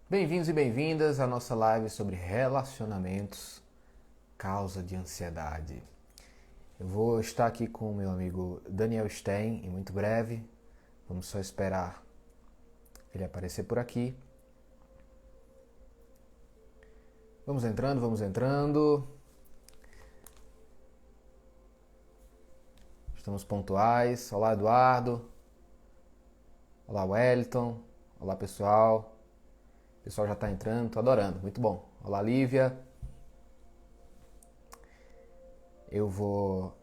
Bem-vindos e bem-vindas à nossa live sobre relacionamentos, causa de ansiedade. Eu vou estar aqui com o meu amigo Daniel Stein em muito breve. Vamos só esperar ele aparecer por aqui. Vamos entrando, vamos entrando. Estamos pontuais. Olá, Eduardo. Olá, Wellington. Olá, pessoal. O pessoal já está entrando, tô adorando, muito bom. Olá, Lívia. Eu vou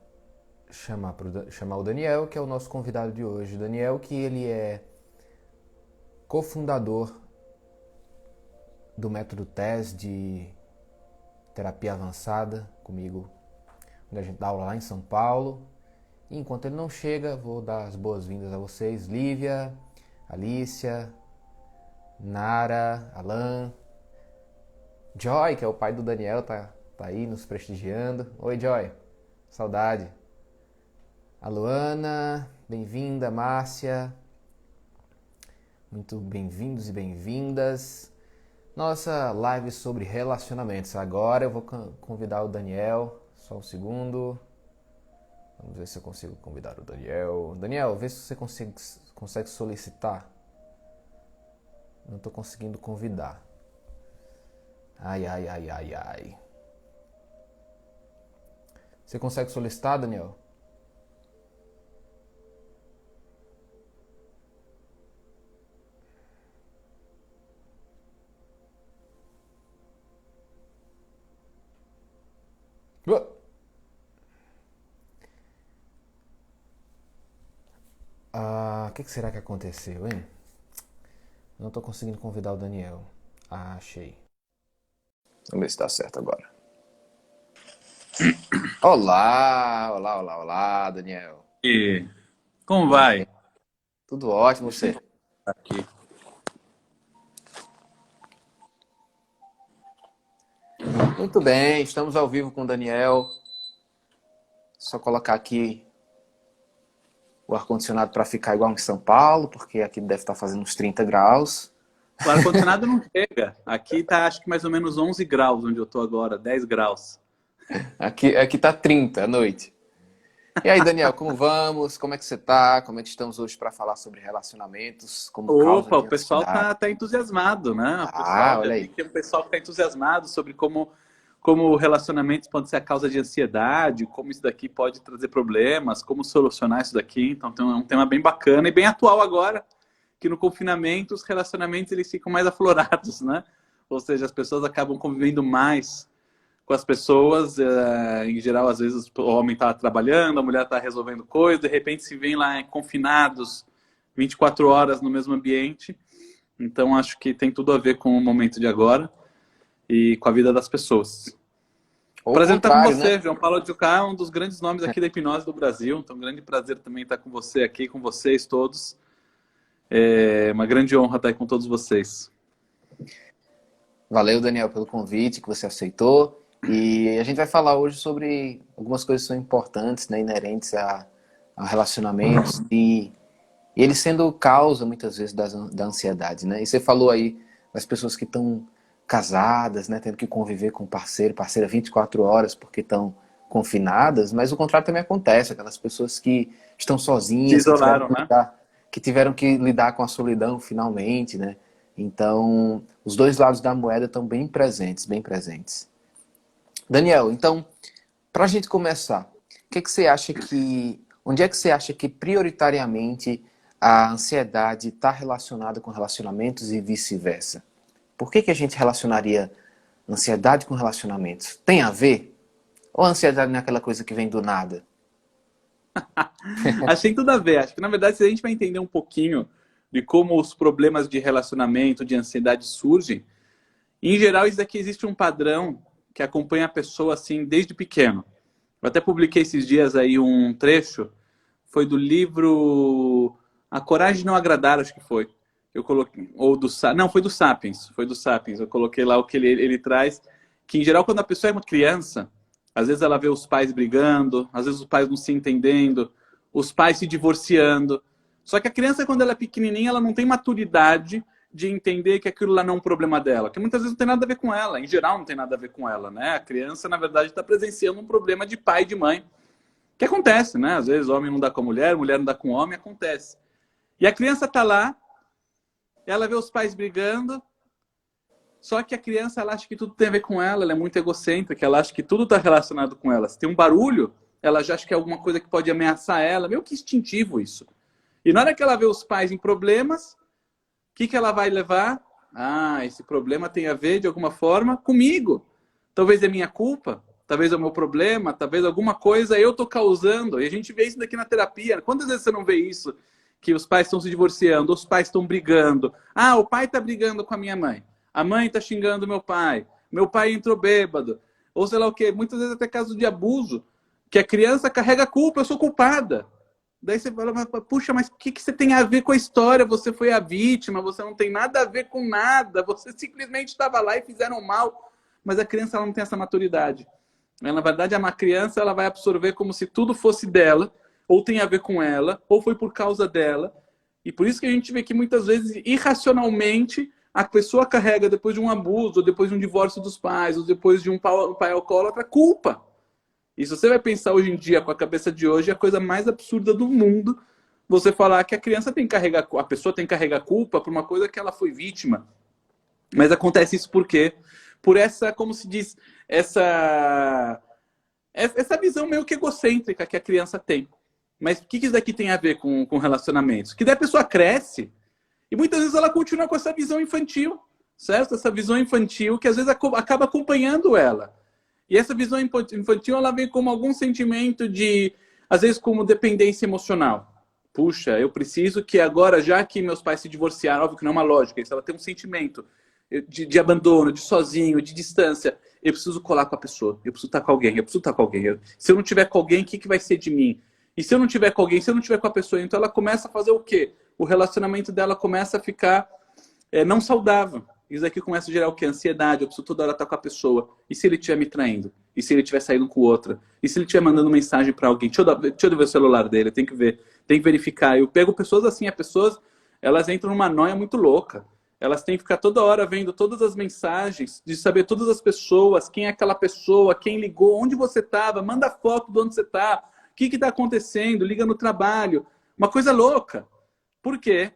chamar o Daniel, que é o nosso convidado de hoje. Daniel, que ele é cofundador do método TES de terapia avançada comigo, onde a gente dá aula lá em São Paulo. E enquanto ele não chega, vou dar as boas-vindas a vocês. Lívia, Alícia, Nara, Alan, Joy, que é o pai do Daniel, tá aí nos prestigiando. Oi, Joy, saudade. A Luana, bem-vinda. Márcia, muito bem-vindos e bem-vindas. Nossa live sobre relacionamentos. Agora eu vou convidar o Daniel. Só um segundo. Vamos ver se eu consigo convidar o Daniel. Daniel, vê se você consegue solicitar. Não estou conseguindo convidar. Ai. Você consegue solicitar, Daniel? O que será que aconteceu, hein? Não estou conseguindo convidar o Daniel. Achei. Vamos ver se está certo agora. Olá, Daniel. E como Tudo vai? bem? Tudo ótimo, Deixa eu você? aqui. Muito bem, estamos ao vivo com o Daniel. Só colocar aqui o ar-condicionado para ficar igual em São Paulo, porque aqui deve estar fazendo uns 30 graus. O ar-condicionado não chega. Aqui tá acho que mais ou menos 11 graus onde eu tô agora, 10 graus. Aqui tá 30 à noite. E aí, Daniel, como vamos? Como é que você tá? Como é que estamos hoje para falar sobre relacionamentos como causa Opa, de o pessoal ansiedade? tá entusiasmado, né? O pessoal já Olha vi aí. que é um pessoal que tá entusiasmado sobre como relacionamentos podem ser a causa de ansiedade, como isso daqui pode trazer problemas, como solucionar isso daqui. Então tem um tema bem bacana e bem atual agora, que no confinamento os relacionamentos eles ficam mais aflorados, né? Ou seja, as pessoas acabam convivendo mais com as pessoas. Em geral, às vezes o homem está trabalhando, a mulher está resolvendo coisas, de repente se vêm lá confinados 24 horas no mesmo ambiente. Então, acho que tem tudo a ver com o momento de agora e com a vida das pessoas. Ou o Prazer estar com contrário, né? você, João Paulo de Jucá, um dos grandes nomes aqui da hipnose do Brasil. Então, um grande prazer também estar com você aqui, com vocês todos. É uma grande honra estar aí com todos vocês. Valeu, Daniel, pelo convite que você aceitou. E a gente vai falar hoje sobre algumas coisas que são importantes, né, inerentes a relacionamentos e ele sendo causa, muitas vezes, da ansiedade, né? E você falou aí das pessoas que estão casadas, né, tendo que conviver com parceira 24 horas porque estão confinadas, mas o contrário também acontece, aquelas pessoas que estão Se sozinhas, isolaram, né? que tiveram que lidar com a solidão finalmente, né? Então, os dois lados da moeda estão bem presentes, bem presentes. Daniel, então, para a gente começar, onde é que você acha que prioritariamente a ansiedade está relacionada com relacionamentos e vice-versa? Por que a gente relacionaria ansiedade com relacionamentos? Tem a ver? Ou a ansiedade não é aquela coisa que vem do nada? Acho que tem tudo a ver. Acho que, na verdade, se a gente vai entender um pouquinho de como os problemas de relacionamento, de ansiedade surgem, em geral, isso daqui existe um padrão que acompanha a pessoa assim desde pequeno. Eu até publiquei esses dias aí um trecho, foi do livro A Coragem de Não Agradar, acho que foi. Eu coloquei, ou do, não, foi do Sapiens. Eu coloquei lá o que ele traz, que em geral quando a pessoa é uma criança, às vezes ela vê os pais brigando, às vezes os pais não se entendendo, os pais se divorciando. Só que a criança, quando ela é pequenininha, ela não tem maturidade de entender que aquilo lá não é um problema dela, que muitas vezes não tem nada a ver com ela, em geral não tem nada a ver com ela, né? A criança, na verdade, está presenciando um problema de pai e de mãe, que acontece, né? Às vezes homem não dá com a mulher, mulher não dá com o homem, acontece. E a criança está lá, ela vê os pais brigando, só que a criança, ela acha que tudo tem a ver com ela é muito egocêntrica, ela acha que tudo está relacionado com ela. Se tem um barulho, ela já acha que é alguma coisa que pode ameaçar ela, meio que instintivo isso. E na hora que ela vê os pais em problemas, o que ela vai levar? Ah, esse problema tem a ver, de alguma forma, comigo. Talvez é minha culpa, talvez é o meu problema, talvez alguma coisa eu estou causando. E a gente vê isso daqui na terapia. Quantas vezes você não vê isso? Que os pais estão se divorciando, os pais estão brigando. Ah, o pai está brigando com a minha mãe. A mãe está xingando meu pai entrou bêbado, ou sei lá o quê. Muitas vezes até caso de abuso, que a criança carrega a culpa, eu sou culpada. Daí você fala, puxa, mas o que você tem a ver com a história? Você foi a vítima, você não tem nada a ver com nada, você simplesmente estava lá e fizeram mal. Mas a criança ela não tem essa maturidade. Na verdade, a criança ela vai absorver como se tudo fosse dela, ou tem a ver com ela, ou foi por causa dela. E por isso que a gente vê que muitas vezes, irracionalmente, a pessoa carrega depois de um abuso, ou depois de um divórcio dos pais, ou depois de um pai alcoólatra, culpa. E se você vai pensar hoje em dia, com a cabeça de hoje, é a coisa mais absurda do mundo você falar que a criança tem que carregar, a pessoa tem que carregar culpa por uma coisa que ela foi vítima. Mas acontece isso por quê? Por essa, como se diz, essa visão meio que egocêntrica que a criança tem. Mas o que isso daqui tem a ver com relacionamentos? Que daí a pessoa cresce e muitas vezes ela continua com essa visão infantil, certo? Essa visão infantil que às vezes acaba acompanhando ela. E essa visão infantil, ela vem como algum sentimento de, às vezes, como dependência emocional. Puxa, eu preciso que agora, já que meus pais se divorciaram, óbvio que não é uma lógica, isso, ela tem um sentimento de abandono, de sozinho, de distância. Eu preciso colar com a pessoa, eu preciso estar com alguém, eu preciso estar com alguém. Se eu não tiver com alguém, o que vai ser de mim? E se eu não tiver com alguém, se eu não tiver com a pessoa, então ela começa a fazer o quê? O relacionamento dela começa a ficar não saudável. Isso aqui começa a gerar o quê? Ansiedade. Eu preciso toda hora estar com a pessoa. E se ele estiver me traindo? E se ele estiver saindo com outra? E se ele estiver mandando mensagem para alguém? Deixa eu ver o celular dele. Tem que ver. Tem que verificar. Eu pego pessoas assim. As pessoas, elas entram numa noia muito louca. Elas têm que ficar toda hora vendo todas as mensagens, de saber todas as pessoas, quem é aquela pessoa, quem ligou, onde você estava, manda foto de onde você está, o que está acontecendo, liga no trabalho. Uma coisa louca. Por quê?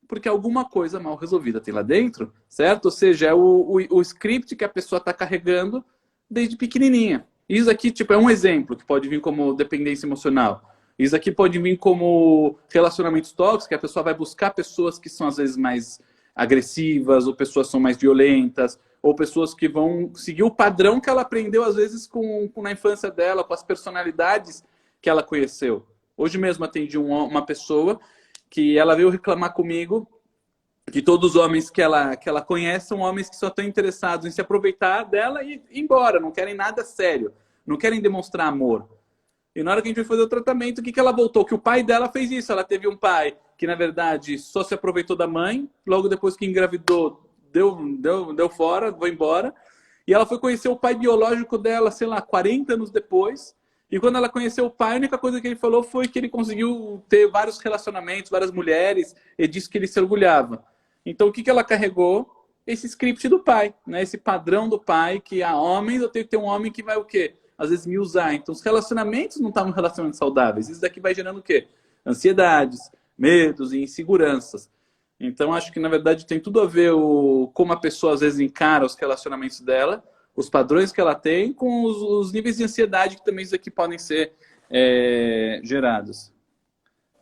Porque alguma coisa mal resolvida tem lá dentro, certo? Ou seja, é o script que a pessoa está carregando desde pequenininha. Isso aqui tipo, é um exemplo que pode vir como dependência emocional. Isso aqui pode vir como relacionamentos tóxicos, que a pessoa vai buscar pessoas que são às vezes mais agressivas, ou pessoas que são mais violentas, ou pessoas que vão seguir o padrão que ela aprendeu às vezes na infância dela, com as personalidades que ela conheceu. Hoje mesmo atendi uma pessoa que ela veio reclamar comigo que todos os homens que ela conhece são homens que só estão interessados em se aproveitar dela e ir embora, não querem nada sério, não querem demonstrar amor. E na hora que a gente foi fazer o tratamento, o que ela voltou? Que o pai dela fez isso. Ela teve um pai que, na verdade, só se aproveitou da mãe, logo depois que engravidou, deu fora, foi embora. E ela foi conhecer o pai biológico dela, sei lá, 40 anos depois. E quando ela conheceu o pai, a única coisa que ele falou foi que ele conseguiu ter vários relacionamentos, várias mulheres, e disse que ele se orgulhava. Então, o que ela carregou? Esse script do pai, né? Esse padrão do pai, que há homens, eu tenho que ter um homem que vai o quê? Às vezes me usar. Então, os relacionamentos não estavam relacionamentos saudáveis. Isso daqui vai gerando o quê? Ansiedades, medos e inseguranças. Então, acho que, na verdade, tem tudo a ver como a pessoa, às vezes, encara os relacionamentos dela, os padrões que ela tem, com os níveis de ansiedade que também isso aqui podem ser gerados.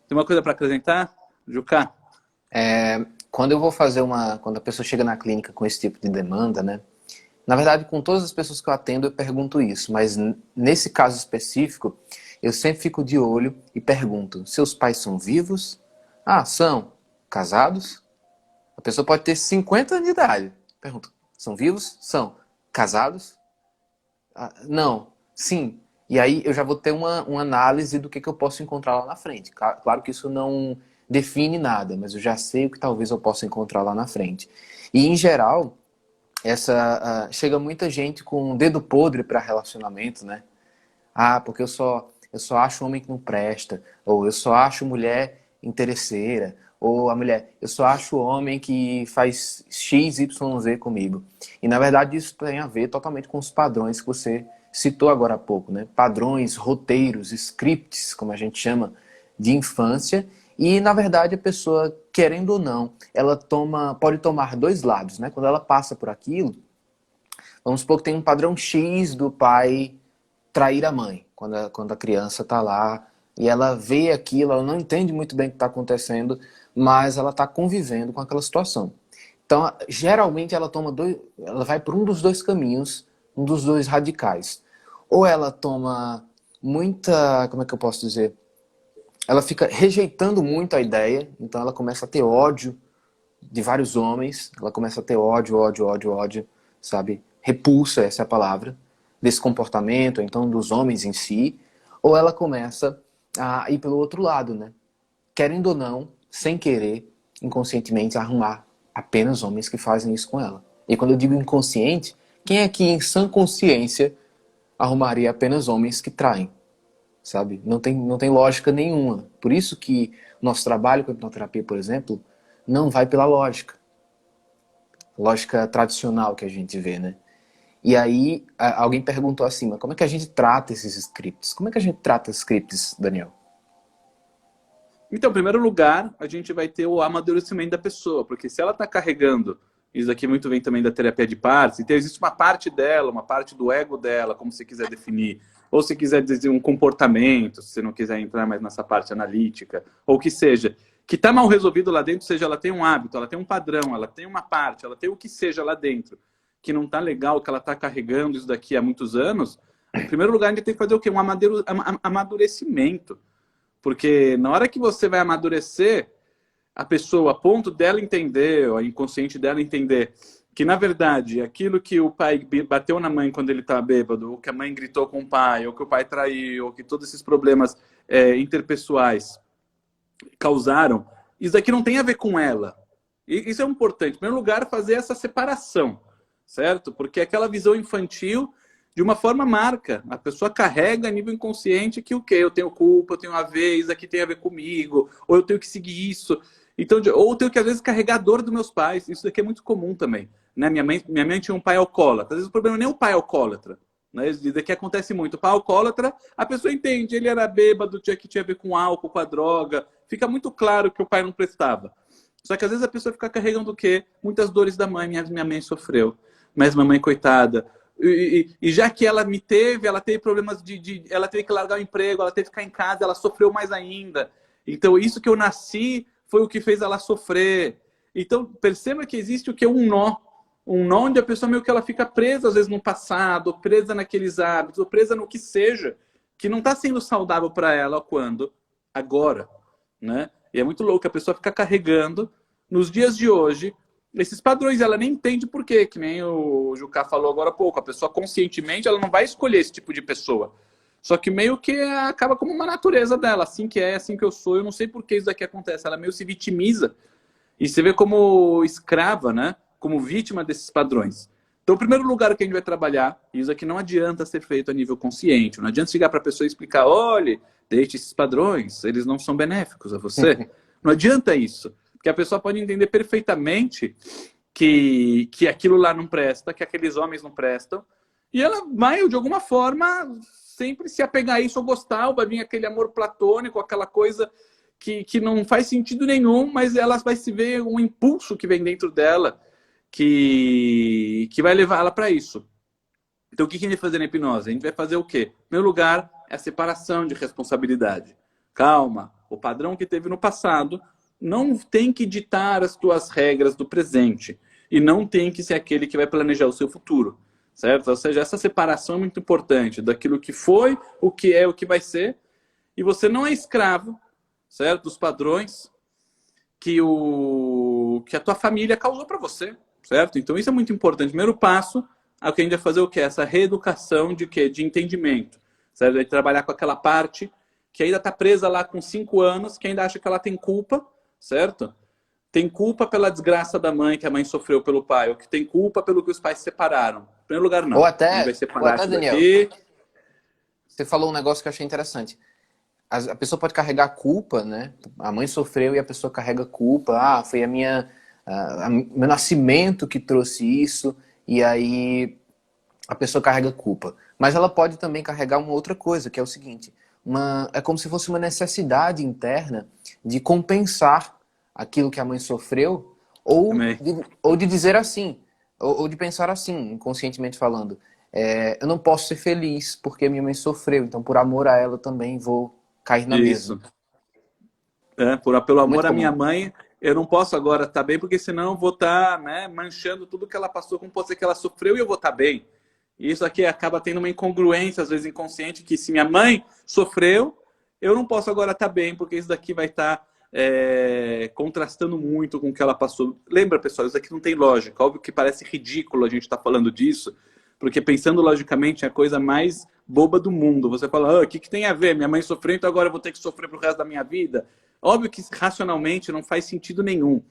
Tem uma coisa para acrescentar, Jucá? Quando eu vou fazer quando a pessoa chega na clínica com esse tipo de demanda, né? Na verdade, com todas as pessoas que eu atendo, eu pergunto isso. Mas nesse caso específico, eu sempre fico de olho e pergunto: seus pais são vivos? Ah, são. Casados? A pessoa pode ter 50 anos de idade. Pergunto: são vivos? São. Casados? Ah, não. Sim. E aí eu já vou ter uma análise do que eu posso encontrar lá na frente. Claro que isso não define nada, mas eu já sei o que talvez eu possa encontrar lá na frente. E, em geral, chega muita gente com um dedo podre para relacionamento, né? Ah, porque eu só acho homem que não presta, ou eu só acho mulher interesseira, Ou a mulher, eu só acho o homem que faz X, Y, Z comigo. E na verdade isso tem a ver totalmente com os padrões que você citou agora há pouco, né? Padrões, roteiros, scripts, como a gente chama, de infância. E na verdade a pessoa, querendo ou não, ela pode tomar dois lados, né? Quando ela passa por aquilo, vamos supor que tem um padrão X do pai trair a mãe, quando a criança está lá e ela vê aquilo, ela não entende muito bem o que está acontecendo, mas ela está convivendo com aquela situação. Então, geralmente ela vai por um dos dois caminhos, um dos dois radicais. Ou ela toma muita, como é que eu posso dizer? Ela fica rejeitando muito a ideia, então ela começa a ter ódio de vários homens, ela começa a ter ódio, ódio, ódio, ódio, sabe? Repulsa, essa é a palavra, desse comportamento, então dos homens em si, ou ela começa a ir pelo outro lado, né? Querendo ou não, sem querer, inconscientemente, arrumar apenas homens que fazem isso com ela. E quando eu digo inconsciente, quem aqui em sã consciência arrumaria apenas homens que traem? Sabe? Não tem lógica nenhuma. Por isso que nosso trabalho com a hipnoterapia, por exemplo, não vai pela lógica tradicional que a gente vê, né? E aí, alguém perguntou assim, mas como é que a gente trata esses scripts? Como é que a gente trata os scripts, Daniel? Então, em primeiro lugar, a gente vai ter o amadurecimento da pessoa, porque se ela está carregando, isso aqui muito vem também da terapia de partes, então existe uma parte dela, uma parte do ego dela, como você quiser definir, ou se quiser dizer um comportamento, se você não quiser entrar mais nessa parte analítica, ou o que seja, que está mal resolvido lá dentro, seja ela tem um hábito, ela tem um padrão, ela tem uma parte, ela tem o que seja lá dentro, que não está legal, que ela está carregando isso daqui há muitos anos, em primeiro lugar, a gente tem que fazer o quê? Um amadurecimento. Porque na hora que você vai amadurecer, a pessoa, a ponto dela entender, ou a inconsciente dela entender, que na verdade, aquilo que o pai bateu na mãe quando ele estava bêbado, ou que a mãe gritou com o pai, ou que o pai traiu, ou que todos esses problemas interpessoais causaram, isso daqui não tem a ver com ela. E isso é importante. Em primeiro lugar, fazer essa separação, certo? Porque aquela visão infantil, de uma forma, marca. A pessoa carrega a nível inconsciente que o quê? Eu tenho culpa, eu tenho a ver, isso aqui tem a ver comigo, ou eu tenho que seguir isso. Então, ou eu tenho que, às vezes, carregar a dor dos meus pais. Isso daqui é muito comum também. Né? Minha mãe tinha um pai alcoólatra. Às vezes o problema nem é o pai alcoólatra. Né? Isso daqui acontece muito. O pai alcoólatra, a pessoa entende, ele era bêbado, tinha a ver com álcool, com a droga. Fica muito claro que o pai não prestava. Só que às vezes a pessoa fica carregando o quê? Muitas dores da mãe. Minha mãe sofreu. Mas mamãe, coitada. E já que ela me teve, ela teve problemas ela teve que largar o emprego, ela teve que ficar em casa, ela sofreu mais ainda. Então, isso que eu nasci foi o que fez ela sofrer. Então, perceba que existe o que? Um nó. Um nó onde a pessoa meio que ela fica presa, às vezes, no passado, ou presa naqueles hábitos, ou presa no que seja, que não está sendo saudável para ela quando? Agora. Né? E é muito louco, a pessoa fica carregando, nos dias de hoje, esses padrões, ela nem entende por quê, que nem o Jucá falou agora há pouco. A pessoa conscientemente, ela não vai escolher esse tipo de pessoa. Só que meio que acaba como uma natureza dela. Assim que é, assim que eu sou. Eu não sei por que isso daqui acontece. Ela meio se vitimiza. E se vê como escrava, né? Como vítima desses padrões. Então, o primeiro lugar que a gente vai trabalhar, e isso aqui não adianta ser feito a nível consciente. Não adianta chegar para a pessoa e explicar, olha, deixe esses padrões, eles não são benéficos a você. Não adianta isso. Porque a pessoa pode entender perfeitamente que aquilo lá não presta, que aqueles homens não prestam. E ela vai, de alguma forma, sempre se apegar a isso ou gostar, ou vai vir aquele amor platônico, aquela coisa que não faz sentido nenhum, mas ela vai se ver um impulso que vem dentro dela que vai levar ela para isso. Então, o que a gente vai fazer na hipnose? A gente vai fazer o quê? Em primeiro lugar, é a separação de responsabilidade. Calma, o padrão que teve no passado não tem que ditar as tuas regras do presente. E não tem que ser aquele que vai planejar o seu futuro. Certo? Ou seja, essa separação é muito importante daquilo que foi, o que é, o que vai ser. E você não é escravo, certo? Dos padrões que a tua família causou para você. Certo? Então, isso é muito importante. Primeiro passo, é o que a gente vai fazer o quê? Essa reeducação de quê? De entendimento. Certo? De trabalhar com aquela parte que ainda está presa lá com 5 anos, que ainda acha que ela tem culpa, certo? Tem culpa pela desgraça da mãe, que a mãe sofreu pelo pai, ou que tem culpa pelo que os pais se separaram. Em primeiro lugar, não. Ou A gente vai até, separar isso Daniel, daqui. você falou um negócio que eu achei interessante. a pessoa pode carregar culpa, né? A mãe sofreu e a pessoa carrega culpa. Ah, foi meu nascimento que trouxe isso, e aí a pessoa carrega culpa. Mas ela pode também carregar uma outra coisa, que é o seguinte: é como se fosse uma necessidade interna de compensar aquilo que a mãe sofreu, Também. ou de dizer assim, ou de pensar assim, inconscientemente falando. Eu não posso ser feliz porque minha mãe sofreu, então por amor a ela também vou cair na mesma. Isso. Pelo Muito amor à minha comum. mãe, eu não posso agora estar bem, porque senão eu vou estar, né, manchando tudo que ela passou, como pode ser que ela sofreu e eu vou estar bem. E isso aqui acaba tendo uma incongruência, às vezes inconsciente, que se minha mãe sofreu, eu não posso agora estar bem, porque isso daqui vai estar contrastando muito com o que ela passou. Lembra, pessoal, isso aqui não tem lógica. Óbvio que parece ridículo a gente estar falando disso, porque pensando logicamente é a coisa mais boba do mundo. Você fala, o que tem a ver? Minha mãe sofreu, então agora eu vou ter que sofrer pro resto da minha vida? Óbvio que racionalmente não faz sentido nenhum.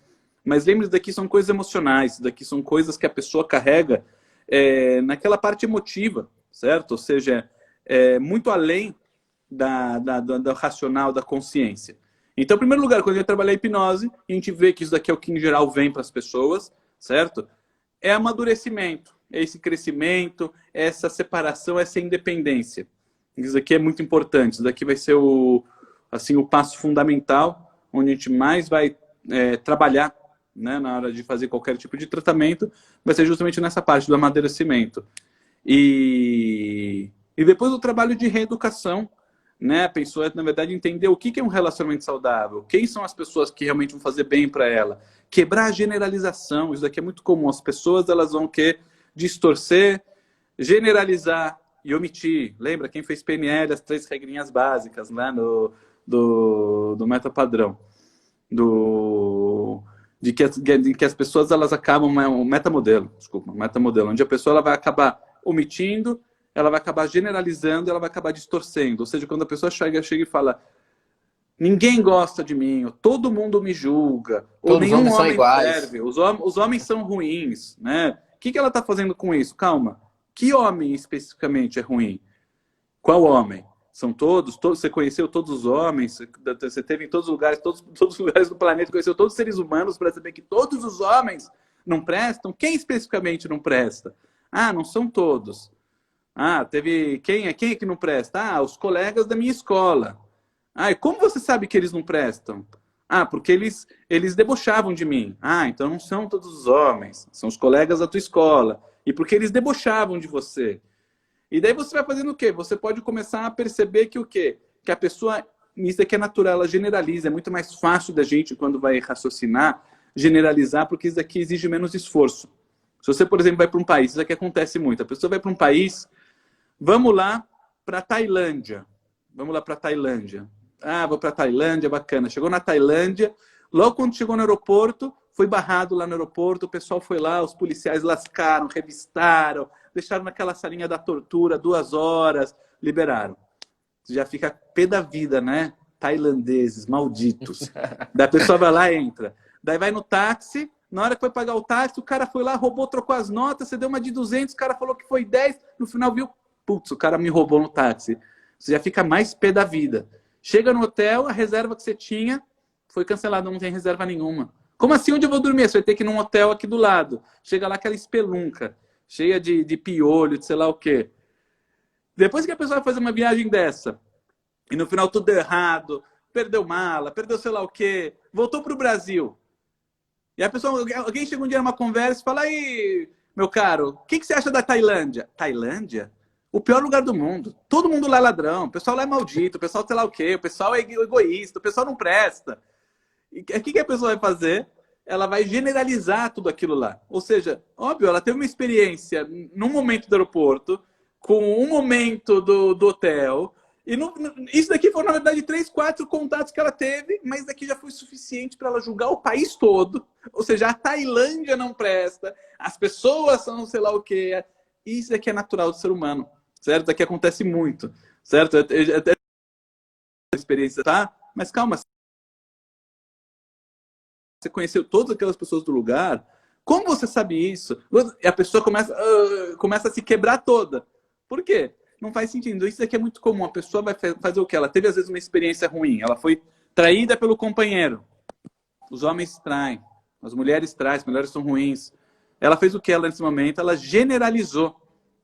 Mas lembre-se, isso daqui são coisas emocionais, isso daqui são coisas que a pessoa carrega naquela parte emotiva, certo? Ou seja, muito além do racional, da consciência. Então, em primeiro lugar, quando a gente trabalha a hipnose, a gente vê que isso daqui é o que em geral vem para as pessoas, certo? É amadurecimento, é esse crescimento, essa separação, essa independência. Isso aqui é muito importante, isso daqui vai ser o passo fundamental, onde a gente mais vai trabalhar, né, na hora de fazer qualquer tipo de tratamento, vai ser justamente nessa parte do amadurecimento. E depois o trabalho de reeducação, né? A pessoa, na verdade, entender o que é um relacionamento saudável, quem são as pessoas que realmente vão fazer bem para ela, quebrar a generalização, isso daqui é muito comum, as pessoas elas vão querer distorcer, generalizar e omitir. Lembra, quem fez PNL, as 3 regrinhas básicas lá do metapadrão, de que as pessoas elas acabam, um metamodelo, onde a pessoa ela vai acabar omitindo, ela vai acabar generalizando, ela vai acabar distorcendo. Ou seja, quando a pessoa chega e fala, ninguém gosta de mim, ou todo mundo me julga, ou Todos os nenhum homens são homem iguais. serve, os homens são ruins, né? O que ela está fazendo com isso? Calma. Que homem especificamente é ruim? Qual homem? São todos? Você conheceu todos os homens? Você teve em todos os lugares, todos os lugares do planeta, conheceu todos os seres humanos para saber que todos os homens não prestam? Quem especificamente não presta? Ah, não são todos. Ah, teve... Quem é que não presta? Ah, os colegas da minha escola. Ah, e como você sabe que eles não prestam? Ah, porque eles debochavam de mim. Ah, então não são todos os homens, são os colegas da tua escola. E porque eles debochavam de você. E daí você vai fazendo o quê? Você pode começar a perceber que o quê? Que a pessoa, isso daqui é natural, ela generaliza. É muito mais fácil da gente, quando vai raciocinar, generalizar, porque isso daqui exige menos esforço. Se você, por exemplo, vai para um país, isso aqui acontece muito. A pessoa vai para um país, vamos lá para a Tailândia. Vamos lá para a Tailândia. Ah, vou para a Tailândia, bacana. Chegou na Tailândia, logo quando chegou no aeroporto, foi barrado lá no aeroporto, o pessoal foi lá, os policiais lascaram, revistaram, deixaram naquela salinha da tortura 2 horas, liberaram. Já fica pé da vida, né? Tailandeses, malditos. Daí a pessoa vai lá e entra. Daí vai no táxi, na hora que foi pagar o táxi, o cara foi lá, roubou, trocou as notas, você deu uma de 200, o cara falou que foi 10, no final viu, putz, o cara me roubou no táxi. Você já fica mais pé da vida. Chega no hotel, a reserva que você tinha foi cancelada, não tem reserva nenhuma. Como assim, onde eu vou dormir? Você vai ter que ir num hotel aqui do lado. Chega lá aquela espelunca, cheia de piolho, de sei lá o quê. Depois que a pessoa vai fazer uma viagem dessa, e no final tudo deu errado, perdeu mala, perdeu sei lá o quê, voltou para o Brasil. E a pessoa, alguém chega um dia numa conversa e fala, aí, meu caro, o que você acha da Tailândia? Tailândia? O pior lugar do mundo. Todo mundo lá é ladrão, o pessoal lá é maldito, o pessoal sei lá o quê, o pessoal é egoísta, o pessoal não presta. E o que a pessoa vai fazer? Ela vai generalizar tudo aquilo lá. Ou seja, óbvio, ela teve uma experiência num momento do aeroporto, com um momento do hotel, e isso daqui foram, na verdade, 3, 4 contatos que ela teve, mas isso daqui já foi suficiente para ela julgar o país todo. Ou seja, a Tailândia não presta, as pessoas são sei lá o quê. Isso daqui é natural do ser humano, certo? Isso daqui acontece muito, certo? Até experiência, tá? Mas calma, você conheceu todas aquelas pessoas do lugar, como você sabe isso? E a pessoa começa a se quebrar toda. Por quê? não faz sentido. Isso aqui é muito comum. A pessoa vai fazer o quê? Ela teve, às vezes, uma experiência ruim. Ela foi traída pelo companheiro. Os homens traem. As mulheres traem. As mulheres são ruins. Ela fez o que ela, nesse momento? Ela generalizou.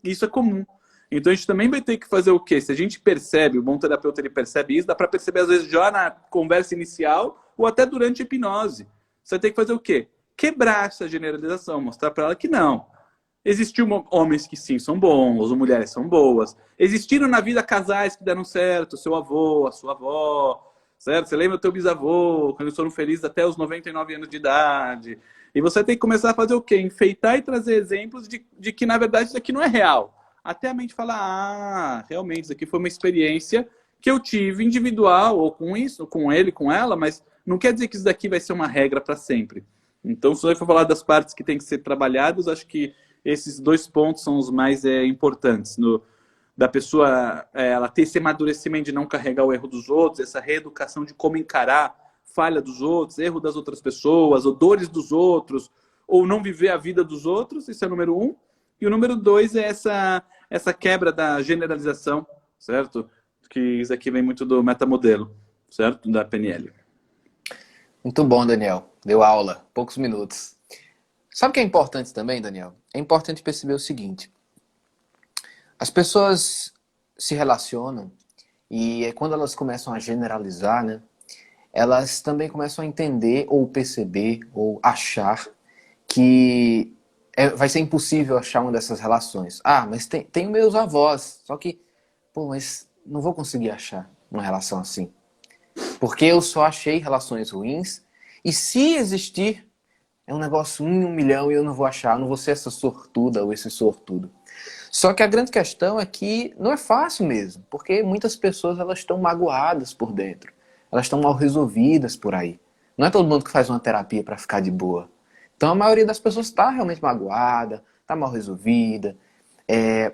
Isso é comum. Então, a gente também vai ter que fazer o quê? Se a gente percebe, o bom terapeuta ele percebe isso, dá para perceber, às vezes, já na conversa inicial ou até durante a hipnose. Você tem que fazer o quê? Quebrar essa generalização. Mostrar para ela que não. Existiram homens que sim, são bons, ou mulheres são boas. Existiram na vida casais que deram certo, seu avô, a sua avó, certo? Você lembra do teu bisavô, quando eles foram felizes até os 99 anos de idade. E você tem que começar a fazer o quê? Enfeitar e trazer exemplos de que, na verdade, isso aqui não é real. Até a mente falar, ah, realmente, isso aqui foi uma experiência que eu tive individual, ou com isso, com ele, com ela, mas não quer dizer que isso daqui vai ser uma regra para sempre. Então, se eu for falar das partes que têm que ser trabalhadas, acho que esses 2 pontos são os mais importantes. Da pessoa ela ter esse amadurecimento de não carregar o erro dos outros, essa reeducação de como encarar falha dos outros, erro das outras pessoas, ou dores dos outros, ou não viver a vida dos outros, isso é o número 1. E o número 2 é essa quebra da generalização, certo? Que isso aqui vem muito do metamodelo, certo? Da PNL. Muito bom, Daniel. Deu aula, poucos minutos. Sabe o que é importante também, Daniel? É importante perceber o seguinte. As pessoas se relacionam e quando elas começam a generalizar, né, elas também começam a entender ou perceber ou achar que vai ser impossível achar uma dessas relações. Ah, mas tem meus avós, só que, pô, mas não vou conseguir achar uma relação assim. Porque eu só achei relações ruins e se existir, é um negócio 1 em 1 milhão e eu não vou achar, eu não vou ser essa sortuda ou esse sortudo. Só que a grande questão é que não é fácil mesmo, porque muitas pessoas elas estão magoadas por dentro, elas estão mal resolvidas por aí. Não é todo mundo que faz uma terapia para ficar de boa. Então a maioria das pessoas está realmente magoada, está mal resolvida,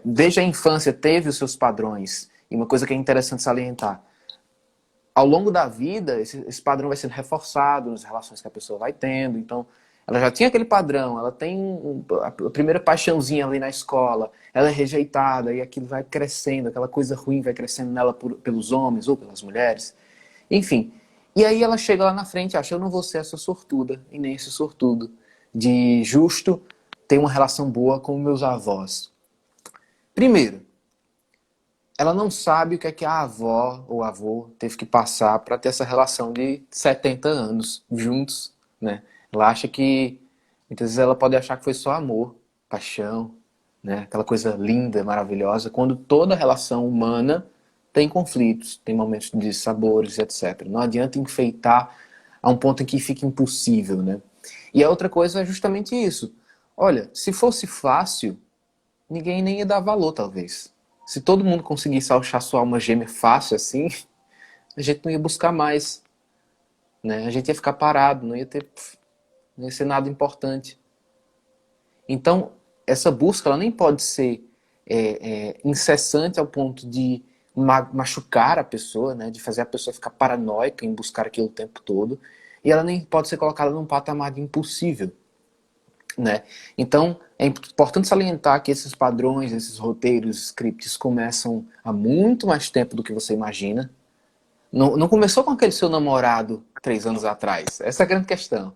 desde a infância teve os seus padrões. E uma coisa que é interessante salientar, ao longo da vida esse padrão vai sendo reforçado nas relações que a pessoa vai tendo. Então ela já tinha aquele padrão, ela tem a primeira paixãozinha ali na escola, ela é rejeitada e aquilo vai crescendo, aquela coisa ruim vai crescendo nela pelos homens ou pelas mulheres. Enfim, e aí ela chega lá na frente e acha, eu não vou ser essa sortuda e nem esse sortudo de justo ter uma relação boa com meus avós. Primeiro, ela não sabe o que a avó ou avô teve que passar para ter essa relação de 70 anos juntos, né? Ela acha que, muitas vezes ela pode achar que foi só amor, paixão, né? Aquela coisa linda, maravilhosa, quando toda relação humana tem conflitos, tem momentos de sabores, etc. Não adianta enfeitar a um ponto em que fica impossível, né? E a outra coisa é justamente isso. Olha, se fosse fácil, ninguém nem ia dar valor, talvez. Se todo mundo conseguisse achar sua alma gêmea fácil assim, a gente não ia buscar mais, né? A gente ia ficar parado, não ia ser nada importante. Então, essa busca ela nem pode ser incessante ao ponto de machucar a pessoa, né? De fazer a pessoa ficar paranoica em buscar aquilo o tempo todo. E ela nem pode ser colocada num patamar de impossível, né? Então, é importante salientar que esses padrões, esses roteiros, scripts começam há muito mais tempo do que você imagina. Não começou com aquele seu namorado 3 anos atrás. Essa é a grande questão.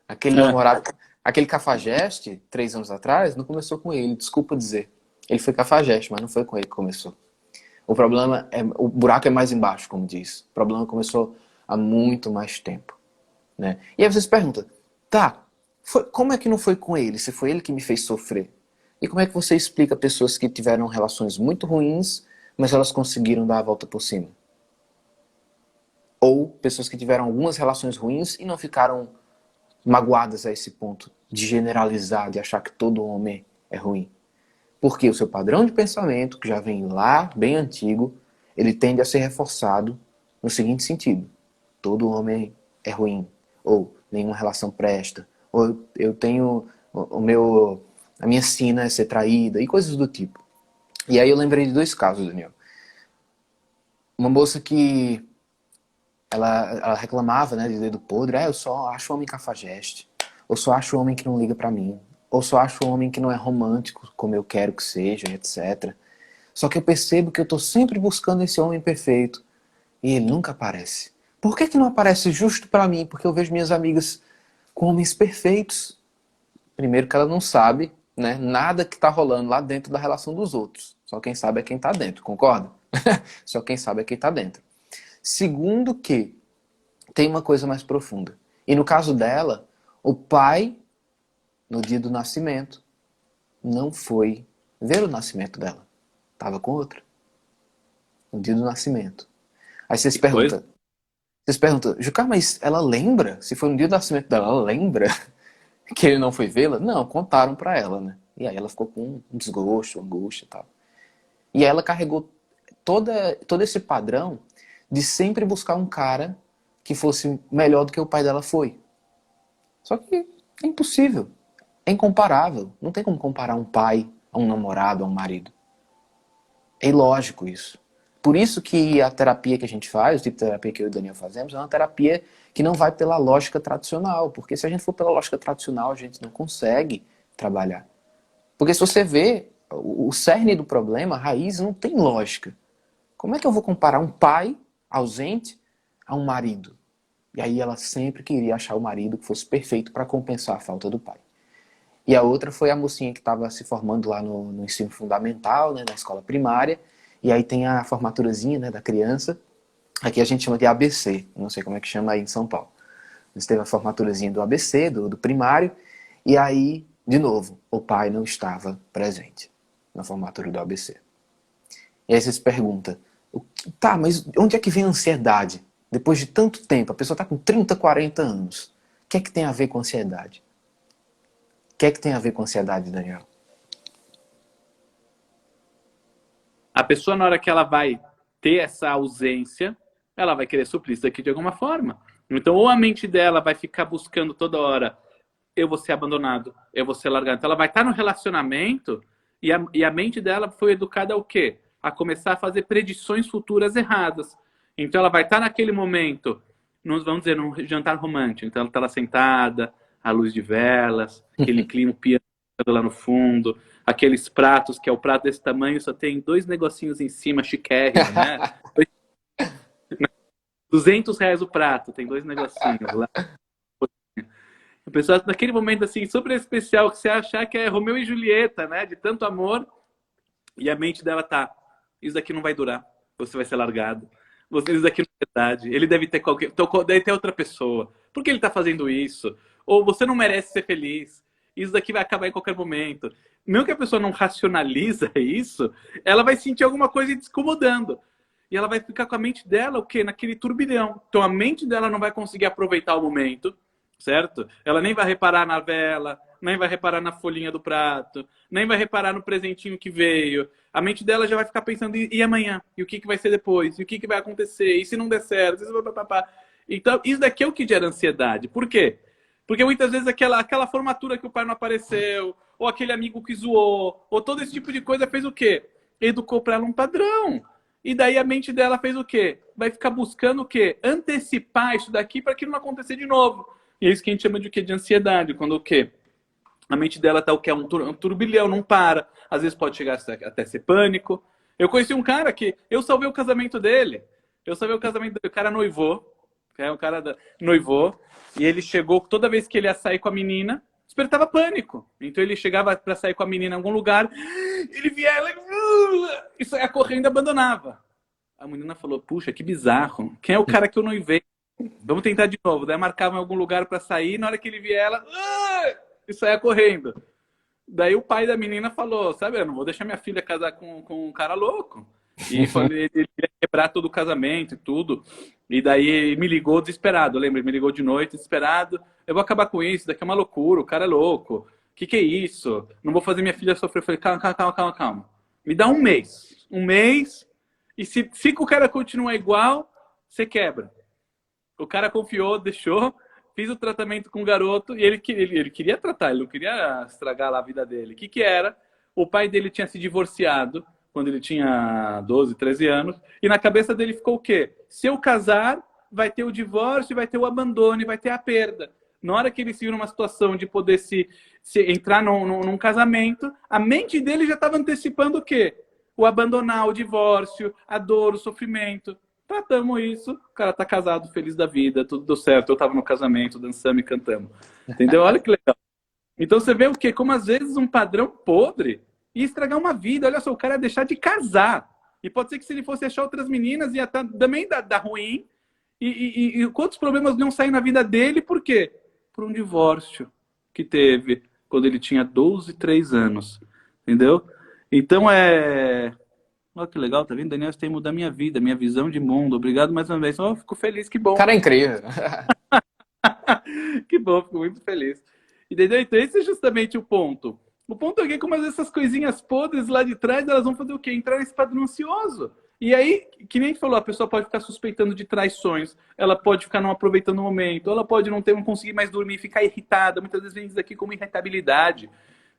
Aquele namorado, aquele cafajeste 3 anos atrás, não começou com ele, desculpa dizer. Ele foi cafajeste, mas não foi com ele que começou. O problema o buraco é mais embaixo, como diz. O problema começou há muito mais tempo, né? E aí você se pergunta, tá, como é que não foi com ele, se foi ele que me fez sofrer? E como é que você explica pessoas que tiveram relações muito ruins, mas elas conseguiram dar a volta por cima? Ou pessoas que tiveram algumas relações ruins e não ficaram magoadas a esse ponto de generalizar, de achar que todo homem é ruim. Porque o seu padrão de pensamento, que já vem lá, bem antigo, ele tende a ser reforçado no seguinte sentido. Todo homem é ruim. Ou nenhuma relação presta. Ou eu tenho a minha sina é ser traída. E coisas do tipo. E aí eu lembrei de 2 casos, Daniel. Uma moça que ela reclamava, né, de dedo podre. Eu só acho homem cafajeste. Ou só acho homem que não liga pra mim. Ou só acho homem que não é romântico como eu quero que seja, etc. Só que eu percebo que eu estou sempre buscando esse homem perfeito e ele nunca aparece. Por que não aparece justo para mim? Porque eu vejo minhas amigas com homens perfeitos. Primeiro que ela não sabe, né, nada que está rolando lá dentro da relação dos outros. Só quem sabe é quem está dentro, concorda? Só quem sabe é quem está dentro. Segundo que tem uma coisa mais profunda. E no caso dela, o pai, no dia do nascimento, não foi ver o nascimento dela. Estava com outra. No dia do nascimento. Aí Que coisa. vocês perguntam, Juca, mas ela lembra? Se foi no dia do nascimento dela, ela lembra que ele não foi vê-la? Não, contaram pra ela, né? E aí ela ficou com um desgosto, angústia e tal. E aí ela carregou todo esse padrão de sempre buscar um cara que fosse melhor do que o pai dela foi. Só que é impossível. É incomparável. Não tem como comparar um pai a um namorado, a um marido. É ilógico isso. Por isso que a terapia que a gente faz, o tipo de terapia que eu e o Daniel fazemos, é uma terapia que não vai pela lógica tradicional. Porque se a gente for pela lógica tradicional, a gente não consegue trabalhar. Porque se você vê, o cerne do problema, a raiz, não tem lógica. Como é que eu vou comparar um pai ausente a um marido? E aí ela sempre queria achar o marido que fosse perfeito para compensar a falta do pai. E a outra foi a mocinha que estava se formando lá no ensino fundamental, né, na escola primária. E aí tem a formaturazinha, né, da criança. Aqui a gente chama de ABC, não sei como é que chama aí em São Paulo. Mas teve a formaturazinha do ABC, do primário. E aí, de novo, o pai não estava presente na formatura do ABC. E aí você se pergunta, tá, mas onde é que vem a ansiedade? Depois de tanto tempo, a pessoa está com 30, 40 anos. O que é que tem a ver com ansiedade? O que é que tem a ver com ansiedade, Daniel? A pessoa, na hora que ela vai ter essa ausência, ela vai querer suprir isso aqui de alguma forma. Então, ou a mente dela vai ficar buscando toda hora, eu vou ser abandonado, eu vou ser largado. Então, ela vai estar no relacionamento e a mente dela foi educada ao quê? A começar a fazer predições futuras erradas. Então, ela vai estar naquele momento, vamos dizer, num jantar romântico. Então, ela está lá sentada, à luz de velas, aquele clima, o piano lá no fundo, aqueles pratos, que é o prato desse tamanho, só tem 2 negocinhos em cima, chiquérrimo, né? R$ 200 o prato, tem 2 negocinhos lá. A pessoa, naquele momento, assim, super especial, que você achar que é Romeu e Julieta, né? De tanto amor, e a mente dela tá, isso daqui não vai durar, você vai ser largado. Isso daqui não é verdade. Ele deve ter deve ter outra pessoa. Por que ele tá fazendo isso? Ou você não merece ser feliz. Isso daqui vai acabar em qualquer momento. Mesmo que a pessoa não racionaliza isso, ela vai sentir alguma coisa descomodando. E ela vai ficar com a mente dela, o quê? Naquele turbilhão. Então a mente dela não vai conseguir aproveitar o momento, certo? Ela nem vai reparar na vela, nem vai reparar na folhinha do prato, nem vai reparar no presentinho que veio. A mente dela já vai ficar pensando, e amanhã? E o que vai ser depois? E o que vai acontecer? E se não der certo? Então, isso daqui é o que gera ansiedade. Por quê? Porque muitas vezes aquela formatura que o pai não apareceu, ou aquele amigo que zoou, ou todo esse tipo de coisa fez o quê? Educou para ela um padrão. E daí a mente dela fez o quê? Vai ficar buscando o quê? Antecipar isso daqui para que não acontecer de novo. E é isso que a gente chama de quê? De ansiedade. Quando o quê? A mente dela tá o quê? Um turbilhão, não para. Às vezes pode chegar até ser pânico. Eu conheci um cara que eu salvei o casamento dele. O cara noivou. O cara noivou. E ele chegou, toda vez que ele ia sair com a menina, despertava pânico. Então ele chegava para sair com a menina em algum lugar, ele via ela e saia correndo e abandonava. A menina falou, puxa, que bizarro. Quem é o cara que eu noivei? Vamos tentar de novo. Daí marcava em algum lugar para sair, na hora que ele via ela, e saia correndo. Daí o pai da menina falou, sabe, eu não vou deixar minha filha casar com um cara louco. E falei, ele ia quebrar todo o casamento e tudo. E daí ele me ligou desesperado, lembra? Ele me ligou de noite desesperado. Eu vou acabar com isso, daqui é uma loucura, o cara é louco. Que é isso? Não vou fazer minha filha sofrer. Eu falei, calma. Me dá um mês. Um mês. E se o cara continuar igual, você quebra. O cara confiou, deixou. Fiz o tratamento com o garoto. E ele queria tratar, ele não queria estragar lá a vida dele. O que era? O pai dele tinha se divorciado quando ele tinha 12, 13 anos. E na cabeça dele ficou o quê? Se eu casar, vai ter o divórcio, vai ter o abandono, vai ter a perda. Na hora que ele se viu numa situação de poder se entrar num casamento, a mente dele já estava antecipando o quê? o abandonar, o divórcio, a dor, o sofrimento. Tratamos isso, o cara tá casado, feliz da vida, tudo deu certo, eu tava no casamento, dançamos e cantamos. Entendeu? Olha que legal. Então você vê o quê? Como às vezes um padrão podre ia estragar uma vida. Olha só, o cara ia deixar de casar. E pode ser que se ele fosse achar outras meninas, ia também dar ruim. E quantos problemas não sair na vida dele, por quê? Por um divórcio que teve quando ele tinha 12, 3 anos. Entendeu? Então olha que legal, tá vendo? Daniel, você tem que mudar minha vida, minha visão de mundo. Obrigado mais uma vez. Oh, fico feliz, que bom. Cara, é incrível. Que bom, fico muito feliz. Entendeu? Então esse é justamente o ponto. O ponto é que como essas coisinhas podres lá de trás, elas vão fazer o quê? Entrar nesse padrão ansioso. E aí, que nem a gente falou, a pessoa pode ficar suspeitando de traições, ela pode ficar não aproveitando o momento, ela pode não conseguir mais dormir, ficar irritada. Muitas vezes vem isso aqui como irritabilidade.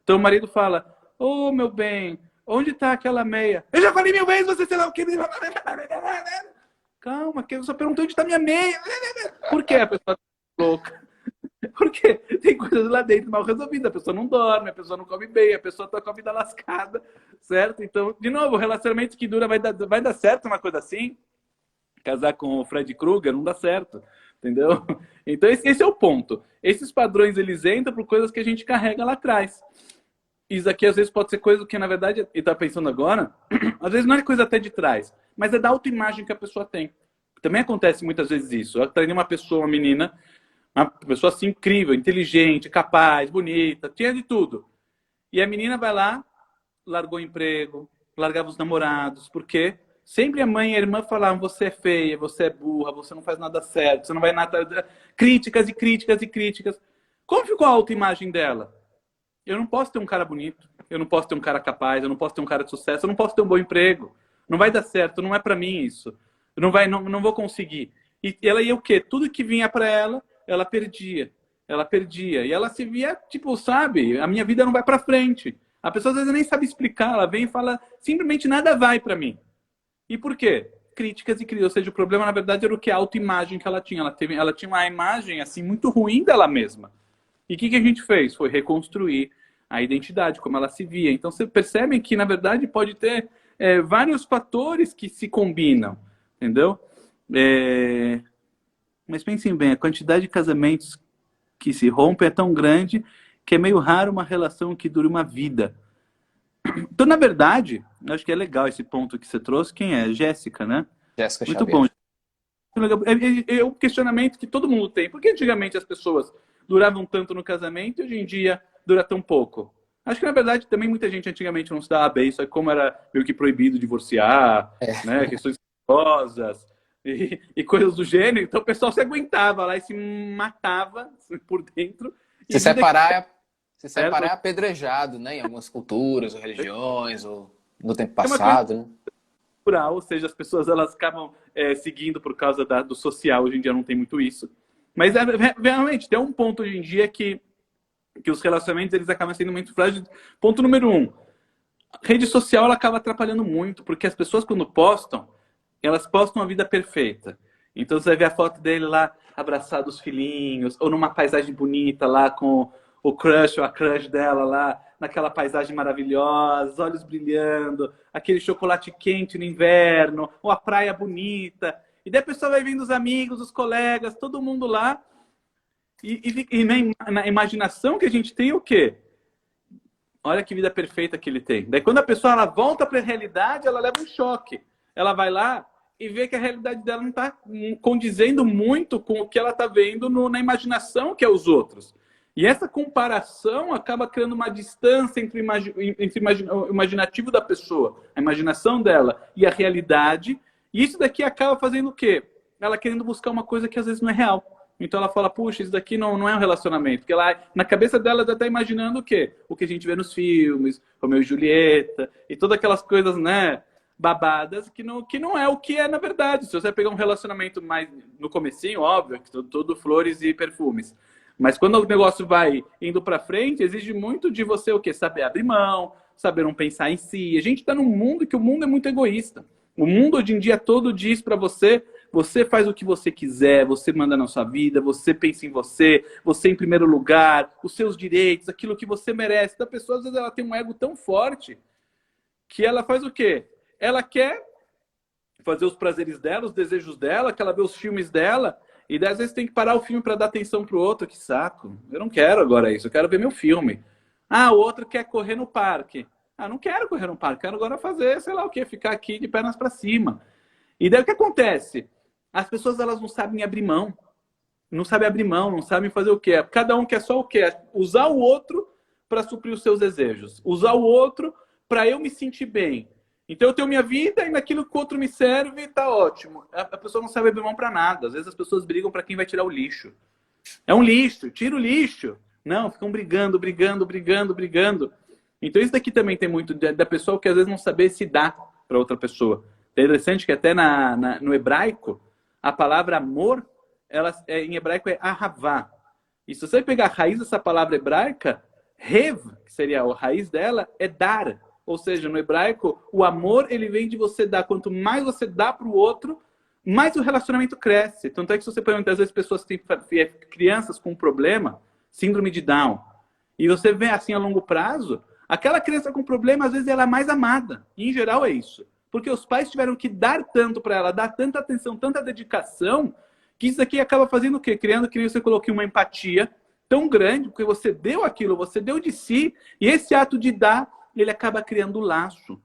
Então o marido fala, ô meu bem, onde está aquela meia? Eu já falei 1000 vezes, você sei lá o que... Calma, que eu só perguntei onde está minha meia. Por que a pessoa tá louca? Porque tem coisas lá dentro mal resolvidas. A pessoa não dorme, a pessoa não come bem, a pessoa tá com a vida lascada, certo? Então, de novo, relacionamento que dura vai dar certo uma coisa assim? Casar com o Fred Krueger não dá certo, entendeu? Então, esse é o ponto. Esses padrões, eles entram por coisas que a gente carrega lá atrás. Isso aqui, às vezes, pode ser coisa que, na verdade, e tá pensando agora, às vezes não é coisa até de trás, mas é da autoimagem que a pessoa tem. Também acontece muitas vezes isso. Eu treinei uma pessoa, uma menina, uma pessoa assim incrível, inteligente, capaz, bonita, tinha de tudo. E a menina vai lá, largou o emprego, largava os namorados, porque sempre a mãe e a irmã falavam, você é feia, você é burra, você não faz nada certo, você não vai nada... Críticas e críticas e críticas. Como ficou a autoimagem dela? Eu não posso ter um cara bonito, eu não posso ter um cara capaz, eu não posso ter um cara de sucesso, eu não posso ter um bom emprego. Não vai dar certo, não é pra mim isso. Não vou conseguir. E ela ia o quê? Tudo que vinha pra ela perdia. Ela perdia. E ela se via, tipo, sabe? A minha vida não vai pra frente. A pessoa às vezes nem sabe explicar. Ela vem e fala, simplesmente nada vai pra mim. E por quê? Críticas e críticas. Ou seja, o problema, na verdade, era o que? A autoimagem que ela tinha. Ela tinha uma imagem, assim, muito ruim dela mesma. E o que a gente fez? Foi reconstruir a identidade, como ela se via. Então, você percebe que, na verdade, pode ter vários fatores que se combinam. Entendeu? Mas pensem bem, a quantidade de casamentos que se rompem é tão grande que é meio raro uma relação que dure uma vida. Então, na verdade, eu acho que é legal esse ponto que você trouxe. Quem é? Jéssica, né? Jéssica Muito Xavier. bom. É um questionamento que todo mundo tem. Por que antigamente as pessoas duravam tanto no casamento e hoje em dia dura tão pouco? Acho que, na verdade, também muita gente antigamente não se dava bem. Só que como era meio que proibido divorciar, né? Questões religiosas e coisas do gênero, então o pessoal se aguentava lá e se matava por dentro. Se separar é apedrejado, né? Em algumas culturas ou religiões, ou no tempo passado, né? Ou seja, as pessoas elas acabam seguindo por causa do social. Hoje em dia não tem muito isso. Mas realmente tem um ponto hoje em dia que os relacionamentos eles acabam sendo muito frágeis. Ponto número 1. A rede social ela acaba atrapalhando muito, porque as pessoas quando postam, elas postam a vida perfeita. Então você vai ver a foto dele lá abraçado os filhinhos, ou numa paisagem bonita lá com o crush ou a crush dela lá, naquela paisagem maravilhosa, olhos brilhando, aquele chocolate quente no inverno, ou a praia bonita. E daí a pessoa vai vendo os amigos, os colegas, todo mundo lá. E na imaginação que a gente tem o quê? Olha que vida perfeita que ele tem. Daí quando a pessoa ela volta para a realidade, ela leva um choque. Ela vai lá e vê que a realidade dela não está condizendo muito com o que ela está vendo na imaginação que é os outros. E essa comparação acaba criando uma distância entre o imaginativo da pessoa, a imaginação dela e a realidade. E isso daqui acaba fazendo o quê? Ela querendo buscar uma coisa que às vezes não é real. Então ela fala, puxa, isso daqui não é um relacionamento. Porque ela, na cabeça dela ela está imaginando o quê? O que a gente vê nos filmes, Romeu e Julieta, e todas aquelas coisas, né, babadas, que não é o que é na verdade. Se você pegar um relacionamento mais no comecinho, óbvio, que tudo flores e perfumes. Mas quando o negócio vai indo para frente, exige muito de você o quê? Saber abrir mão, saber não pensar em si. A gente está num mundo que o mundo é muito egoísta. O mundo hoje em dia todo diz para você, você faz o que você quiser, você manda na sua vida, você pensa em você em primeiro lugar, os seus direitos, aquilo que você merece. Então a pessoa às vezes ela tem um ego tão forte que ela faz o quê? Ela quer fazer os prazeres dela, os desejos dela, que ela vê os filmes dela, e daí, às vezes tem que parar o filme para dar atenção pro outro. Que saco. Eu não quero agora isso, eu quero ver meu filme. Ah, o outro quer correr no parque. Ah, não quero correr no parque, quero agora fazer, sei lá o quê, ficar aqui de pernas para cima. E daí o que acontece? As pessoas elas não sabem abrir mão. Não sabem abrir mão, não sabem fazer o quê? Cada um quer só o quê? Usar o outro para suprir os seus desejos. Usar o outro para eu me sentir bem. Então eu tenho minha vida e naquilo que o outro me serve tá ótimo. A pessoa não sabe abrir mão para nada. Às vezes as pessoas brigam para quem vai tirar o lixo. É um lixo, tira o lixo. Não, ficam brigando, brigando, brigando, brigando. Então isso daqui também tem muito da pessoa que às vezes não saber se dá para outra pessoa. É interessante que até no hebraico, a palavra amor, em hebraico é ahavá. E se você pegar a raiz dessa palavra hebraica, rev, que seria a raiz dela, é dar. Ou seja, no hebraico, o amor ele vem de você dar. Quanto mais você dá para o outro, mais o relacionamento cresce. Tanto é que se você pergunta, às vezes pessoas têm crianças com problema, síndrome de Down, e você vê assim a longo prazo, aquela criança com problema, às vezes ela é mais amada. E em geral é isso. Porque os pais tiveram que dar tanto para ela, dar tanta atenção, tanta dedicação, que isso aqui acaba fazendo o quê? Criando que você coloque uma empatia tão grande, porque você deu aquilo, você deu de si, e esse ato de dar, ele acaba criando laço.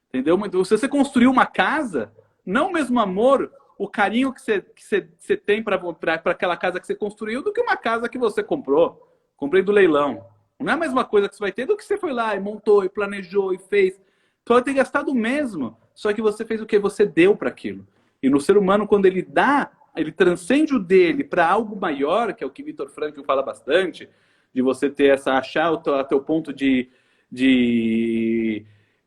Entendeu? Se você construiu uma casa, não o mesmo amor, o carinho que você tem para aquela casa que você construiu, do que uma casa que você comprou. Comprei do leilão. Não é a mesma coisa que você vai ter do que você foi lá e montou, e planejou, e fez. Então vai ter gastado o mesmo. Só que você fez o que? Você deu para aquilo. E no ser humano, quando ele dá, ele transcende o dele para algo maior, que é o que Viktor Frankl fala bastante, de você ter achar o teu ponto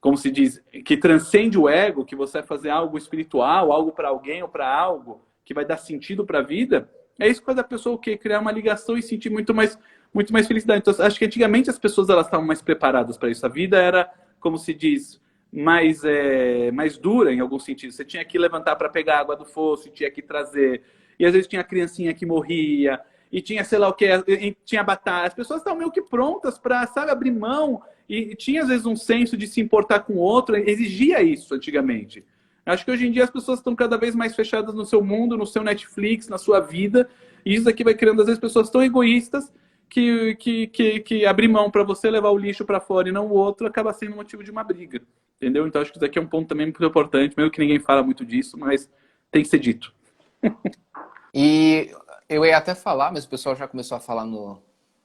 como se diz, que transcende o ego, que você vai fazer algo espiritual, algo para alguém ou para algo que vai dar sentido para a vida. É isso que faz a pessoa o quê? Criar uma ligação e sentir muito mais felicidade. Então, acho que antigamente as pessoas elas estavam mais preparadas para isso. A vida era, como se diz, mais dura em algum sentido. Você tinha que levantar para pegar água do fosso, tinha que trazer. E às vezes tinha criancinha que morria, e tinha sei lá o que, tinha batata. As pessoas estavam meio que prontas para, sabe, abrir mão. E tinha às vezes um senso de se importar com o outro, exigia isso antigamente. Acho que hoje em dia as pessoas estão cada vez mais fechadas no seu mundo, no seu Netflix, na sua vida. E isso aqui vai criando às vezes pessoas tão egoístas que abrir mão para você levar o lixo para fora e não o outro acaba sendo motivo de uma briga. Entendeu? Então acho que isso aqui é um ponto também muito importante, mesmo que ninguém fala muito disso, mas tem que ser dito. E eu ia até falar, mas o pessoal já começou a falar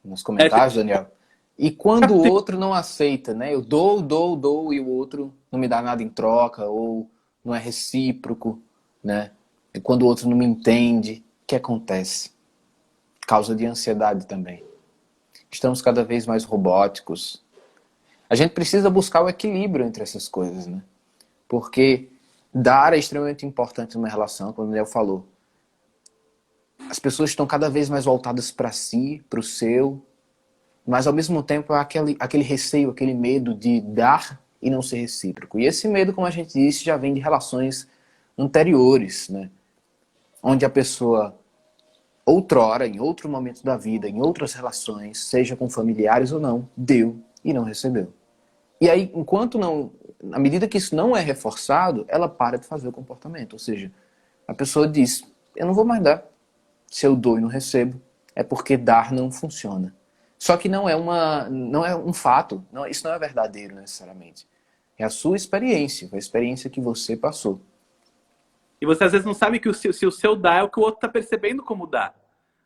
nos comentários, Daniel. E quando o outro não aceita, né? Eu dou, e o outro não me dá nada em troca, ou não é recíproco, né? E quando o outro não me entende, o que acontece? Causa de ansiedade também. Estamos cada vez mais robóticos. A gente precisa buscar o equilíbrio entre essas coisas, né? Porque dar é extremamente importante numa relação, como o Daniel falou. As pessoas estão cada vez mais voltadas para si, para o seu, mas ao mesmo tempo há aquele receio, aquele medo de dar e não ser recíproco. E esse medo, como a gente disse, já vem de relações anteriores, né? Onde a pessoa, outrora, em outro momento da vida, em outras relações, seja com familiares ou não, deu e não recebeu. E aí, à medida que isso não é reforçado, ela para de fazer o comportamento. Ou seja, a pessoa diz, eu não vou mais dar. Se eu dou e não recebo, é porque dar não funciona. Só que não é um fato, isso não é verdadeiro necessariamente. É a sua experiência, a experiência que você passou. E você às vezes não sabe que se o seu dá é o que o outro está percebendo como dá.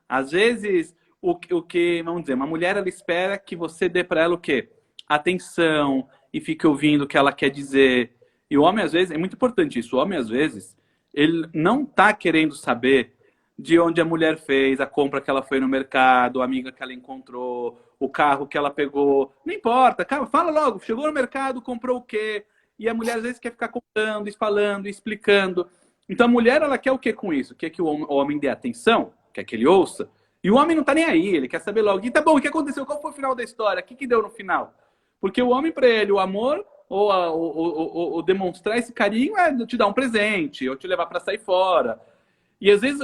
Às vezes, o que, vamos dizer, uma mulher ela espera que você dê para ela o quê? Atenção e fique ouvindo o que ela quer dizer. E o homem às vezes, é muito importante isso, o homem às vezes, ele não está querendo saber de onde a mulher fez, a compra que ela foi no mercado, a amiga que ela encontrou, o carro que ela pegou. Não importa, cara, fala logo, chegou no mercado, comprou o quê? E a mulher às vezes quer ficar contando, falando, explicando. Então a mulher ela quer o quê com isso? Quer que o homem dê atenção, quer que ele ouça. E o homem não tá nem aí, ele quer saber logo. E tá bom, o que aconteceu? Qual foi o final da história? O que deu no final? Porque o homem, para ele, o amor ou demonstrar esse carinho é te dar um presente, ou te levar para sair fora. E às vezes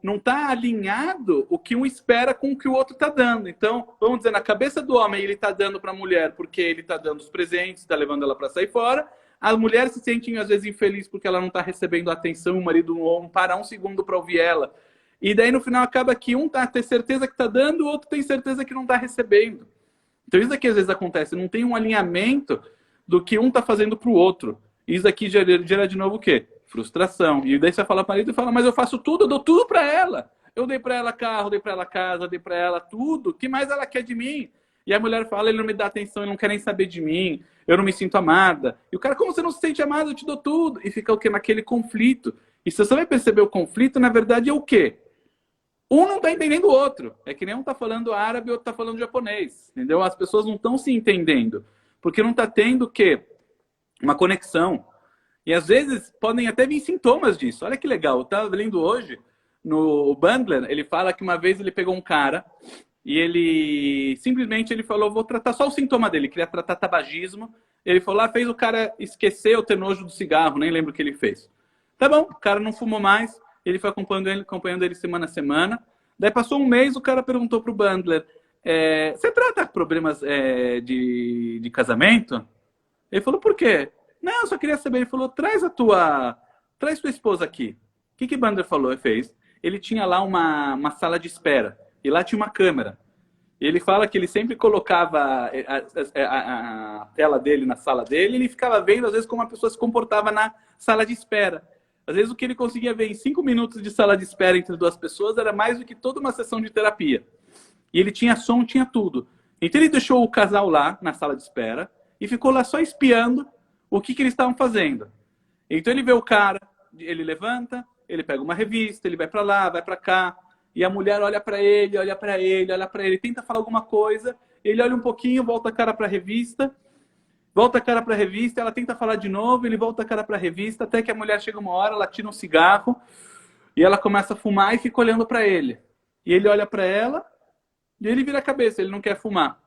não está alinhado o que um espera com o que o outro está dando. Então, vamos dizer, na cabeça do homem, ele está dando para a mulher porque ele está dando os presentes, está levando ela para sair fora. As mulheres se sentem, às vezes, infelizes porque ela não está recebendo atenção, o marido não para um segundo para ouvir ela. E daí, no final, acaba que um tem certeza que está dando, o outro tem certeza que não está recebendo. Então, isso aqui às vezes acontece. Não tem um alinhamento do que um está fazendo para o outro. Isso aqui gera de novo o quê? Frustração. E daí você fala para o marido e fala, mas eu faço tudo, eu dou tudo para ela. Eu dei para ela carro, dei para ela casa, dei para ela tudo. O que mais ela quer de mim? E a mulher fala, ele não me dá atenção, ele não quer nem saber de mim. Eu não me sinto amada. E o cara, como você não se sente amado? Eu te dou tudo. E fica o quê? Naquele conflito. E se você vai perceber o conflito, na verdade é o quê? Um não está entendendo o outro. É que nem um está falando árabe e o outro está falando japonês. Entendeu? As pessoas não estão se entendendo. Porque não está tendo o quê? Uma conexão. E às vezes podem até vir sintomas disso. Olha que legal. Eu estava lendo hoje, no Bandler, ele fala que uma vez ele pegou um cara e ele simplesmente ele falou, vou tratar só o sintoma dele. Queria tratar tabagismo. Ele falou, fez o cara esquecer ou ter nojo do cigarro. Nem lembro o que ele fez. Tá bom, o cara não fumou mais. Ele foi acompanhando ele semana a semana. Daí passou um mês, o cara perguntou pro Bandler, você trata problemas de casamento? Ele falou, por quê? Não, eu só queria saber. Ele falou, traz tua esposa aqui. O que Bandler falou? Ele fez. Ele tinha lá uma sala de espera. E lá tinha uma câmera. E ele fala que ele sempre colocava a tela dele na sala dele e ele ficava vendo, às vezes, como a pessoa se comportava na sala de espera. Às vezes o que ele conseguia ver em 5 minutos de sala de espera entre duas pessoas era mais do que toda uma sessão de terapia. E ele tinha som, tinha tudo. Então ele deixou o casal lá na sala de espera e ficou lá só espiando o que eles estavam fazendo. Então ele vê o cara, ele levanta, ele pega uma revista, ele vai para lá, vai para cá, e a mulher olha para ele, olha para ele, olha para ele, tenta falar alguma coisa, ele olha um pouquinho, volta a cara para a revista, ela tenta falar de novo, ele volta a cara para a revista, até que a mulher chega uma hora, ela tira um cigarro, e ela começa a fumar e fica olhando para ele. E ele olha para ela, e ele vira a cabeça, ele não quer fumar.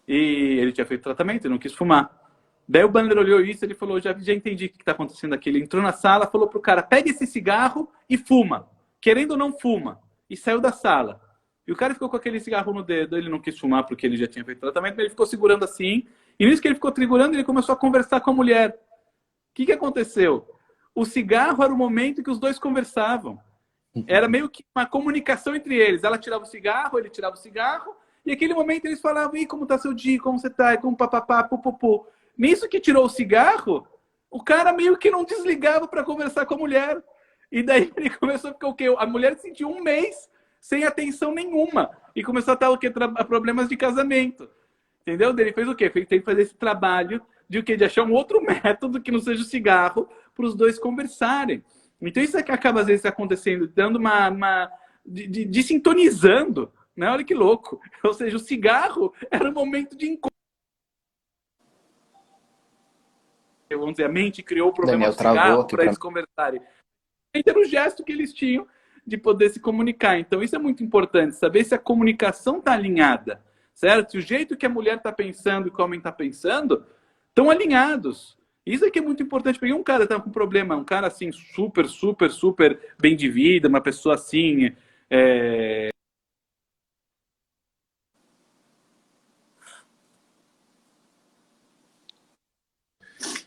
E ele tinha feito tratamento, ele não quis fumar. Daí o Bandler olhou isso, ele falou, já entendi o que está acontecendo aqui. Ele entrou na sala, falou pro cara, pega esse cigarro e fuma. Querendo ou não, fuma. E saiu da sala. E o cara ficou com aquele cigarro no dedo, ele não quis fumar porque ele já tinha feito tratamento, mas ele ficou segurando assim. E nisso que ele ficou segurando, ele começou a conversar com a mulher. O que aconteceu? O cigarro era o momento que os dois conversavam. Era meio que uma comunicação entre eles. Ela tirava o cigarro, ele tirava o cigarro, e naquele momento eles falavam, e como tá seu dia, como você tá, como papapá, pupupô. Nisso que tirou o cigarro, o cara meio que não desligava para conversar com a mulher. E daí ele começou a ficar o quê? A mulher sentiu um mês sem atenção nenhuma. E começou a ter o quê? Problemas de casamento. Entendeu? Ele fez o quê? Tem que fazer esse trabalho de o quê? De achar um outro método que não seja o cigarro para os dois conversarem. Então isso é que acaba às vezes acontecendo, dando de sintonizando. Né? Olha que louco. Ou seja, o cigarro era o momento de encontro. Vamos dizer, a mente criou o problema do cigarro para eles conversarem. Era o gesto que eles tinham de poder se comunicar. Então isso é muito importante, saber se a comunicação está alinhada, certo? Se o jeito que a mulher está pensando e que o homem está pensando estão alinhados. Isso aqui é muito importante. Peguei um cara que estava com problema, um cara assim super, super, super bem de vida, uma pessoa assim...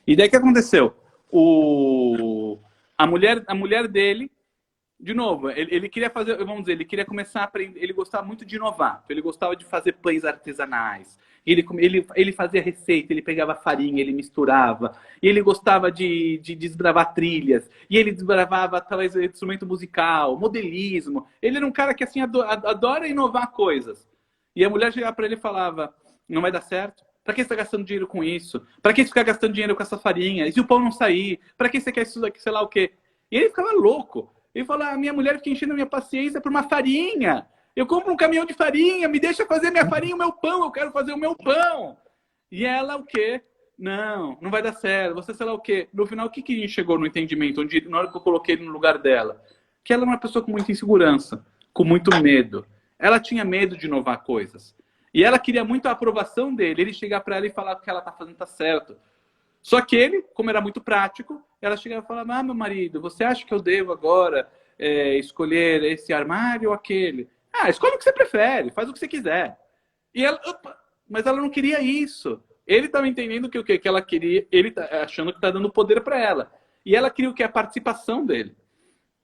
E daí o que aconteceu? A mulher dele, de novo, ele queria fazer, vamos dizer, ele queria começar a aprender, ele gostava muito de inovar, ele gostava de fazer pães artesanais, ele fazia receita, ele pegava farinha, ele misturava, e ele gostava de desbravar trilhas, e ele desbravava talvez instrumento musical, modelismo, ele era um cara que assim adora inovar coisas. E a mulher chegava para ele e falava, não vai dar certo? Para que você está gastando dinheiro com isso? Para que você ficar gastando dinheiro com essa farinha? E se o pão não sair? Para que você quer isso aqui, sei lá o quê? E ele ficava louco. Ele falou, a minha mulher fica enchendo a minha paciência por uma farinha. Eu compro um caminhão de farinha, me deixa fazer minha farinha, o meu pão, eu quero fazer o meu pão. E ela o quê? Não vai dar certo. Você sei lá o quê? No final, o que a gente chegou no entendimento? Onde, na hora que eu coloquei ele no lugar dela? Que ela era uma pessoa com muita insegurança, com muito medo. Ela tinha medo de inovar coisas. E ela queria muito a aprovação dele. Ele chegar para ela e falar que o que ela tá fazendo tá certo. Só que ele, como era muito prático, ela chegava e falava, ah, meu marido, você acha que eu devo agora escolher esse armário ou aquele? Ah, escolhe o que você prefere, faz o que você quiser. E ela, opa, mas ela não queria isso. Ele estava entendendo que o quê? Que ela queria, ele tá achando que está dando poder para ela. E ela queria o que? A participação dele.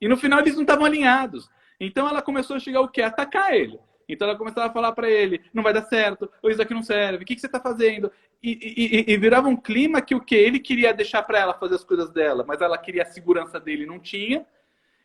E no final eles não estavam alinhados. Então ela começou a chegar o quê? A atacar ele. Então ela começava a falar para ele, não vai dar certo, ou isso aqui não serve, o que você está fazendo? E virava um clima que o quê? Ele queria deixar para ela fazer as coisas dela, mas ela queria a segurança dele, não tinha.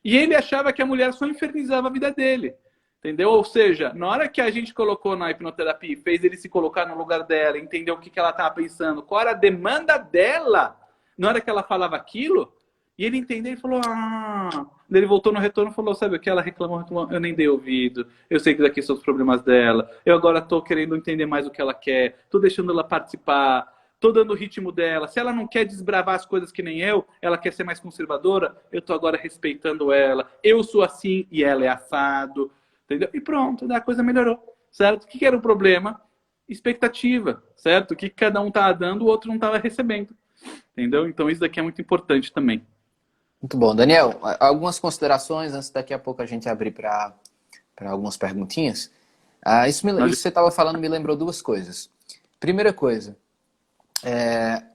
E ele achava que a mulher só infernizava a vida dele. Entendeu? Ou seja, na hora que a gente colocou na hipnoterapia, fez ele se colocar no lugar dela, entender o que ela estava pensando, qual era a demanda dela, na hora que ela falava aquilo, e ele entendeu e falou, ah... Ele voltou no retorno e falou, sabe o que? Ela reclamou, eu nem dei ouvido, eu sei que daqui são os problemas dela, eu agora estou querendo entender mais o que ela quer, estou deixando ela participar, estou dando o ritmo dela. Se ela não quer desbravar as coisas que nem eu, ela quer ser mais conservadora, eu estou agora respeitando ela. Eu sou assim e ela é assado. Entendeu? E pronto, a coisa melhorou. Certo? O que era o problema? Expectativa. Certo? O que cada um estava dando, o outro não estava recebendo. Entendeu? Então isso daqui é muito importante também. Muito bom. Daniel, algumas considerações antes daqui a pouco a gente abrir para algumas perguntinhas. Isso que você estava falando me lembrou duas coisas. Primeira coisa,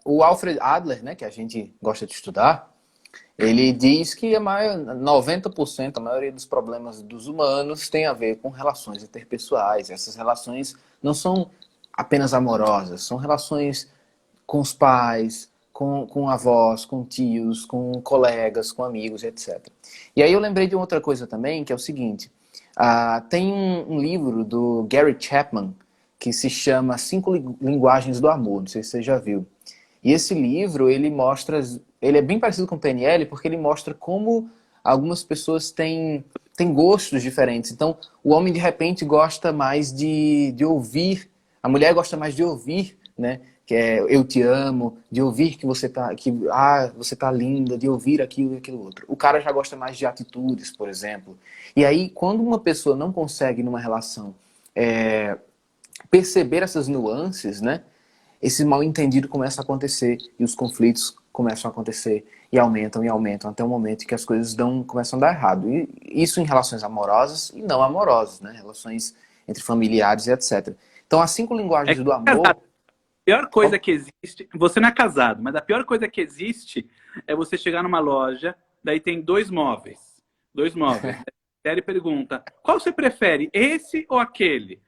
o Alfred Adler, né, que a gente gosta de estudar, ele diz que 90%, a maioria dos problemas dos humanos tem a ver com relações interpessoais. Essas relações não são apenas amorosas, são relações com os pais, com avós, com tios, com colegas, com amigos, etc. E aí eu lembrei de outra coisa também, que é o seguinte. Tem um livro do Gary Chapman que se chama 5 Linguagens do Amor, não sei se você já viu. E esse livro, ele é bem parecido com o PNL, porque ele mostra como algumas pessoas têm gostos diferentes. Então, o homem, de repente, gosta mais de ouvir, a mulher gosta mais de ouvir, né? Que é eu te amo, de ouvir que você tá linda, de ouvir aquilo e aquilo outro. O cara já gosta mais de atitudes, por exemplo. E aí, quando uma pessoa não consegue, numa relação, perceber essas nuances, né? Esse mal-entendido começa a acontecer e os conflitos começam a acontecer e aumentam até o momento que as coisas começam a dar errado. E isso em relações amorosas e não amorosas, né? Relações entre familiares e etc. Então, as 5 linguagens do amor... A pior coisa que existe... Você não é casado, mas a pior coisa que existe é você chegar numa loja, daí tem 2 móveis. 2 móveis. E ele pergunta, qual você prefere, esse ou aquele?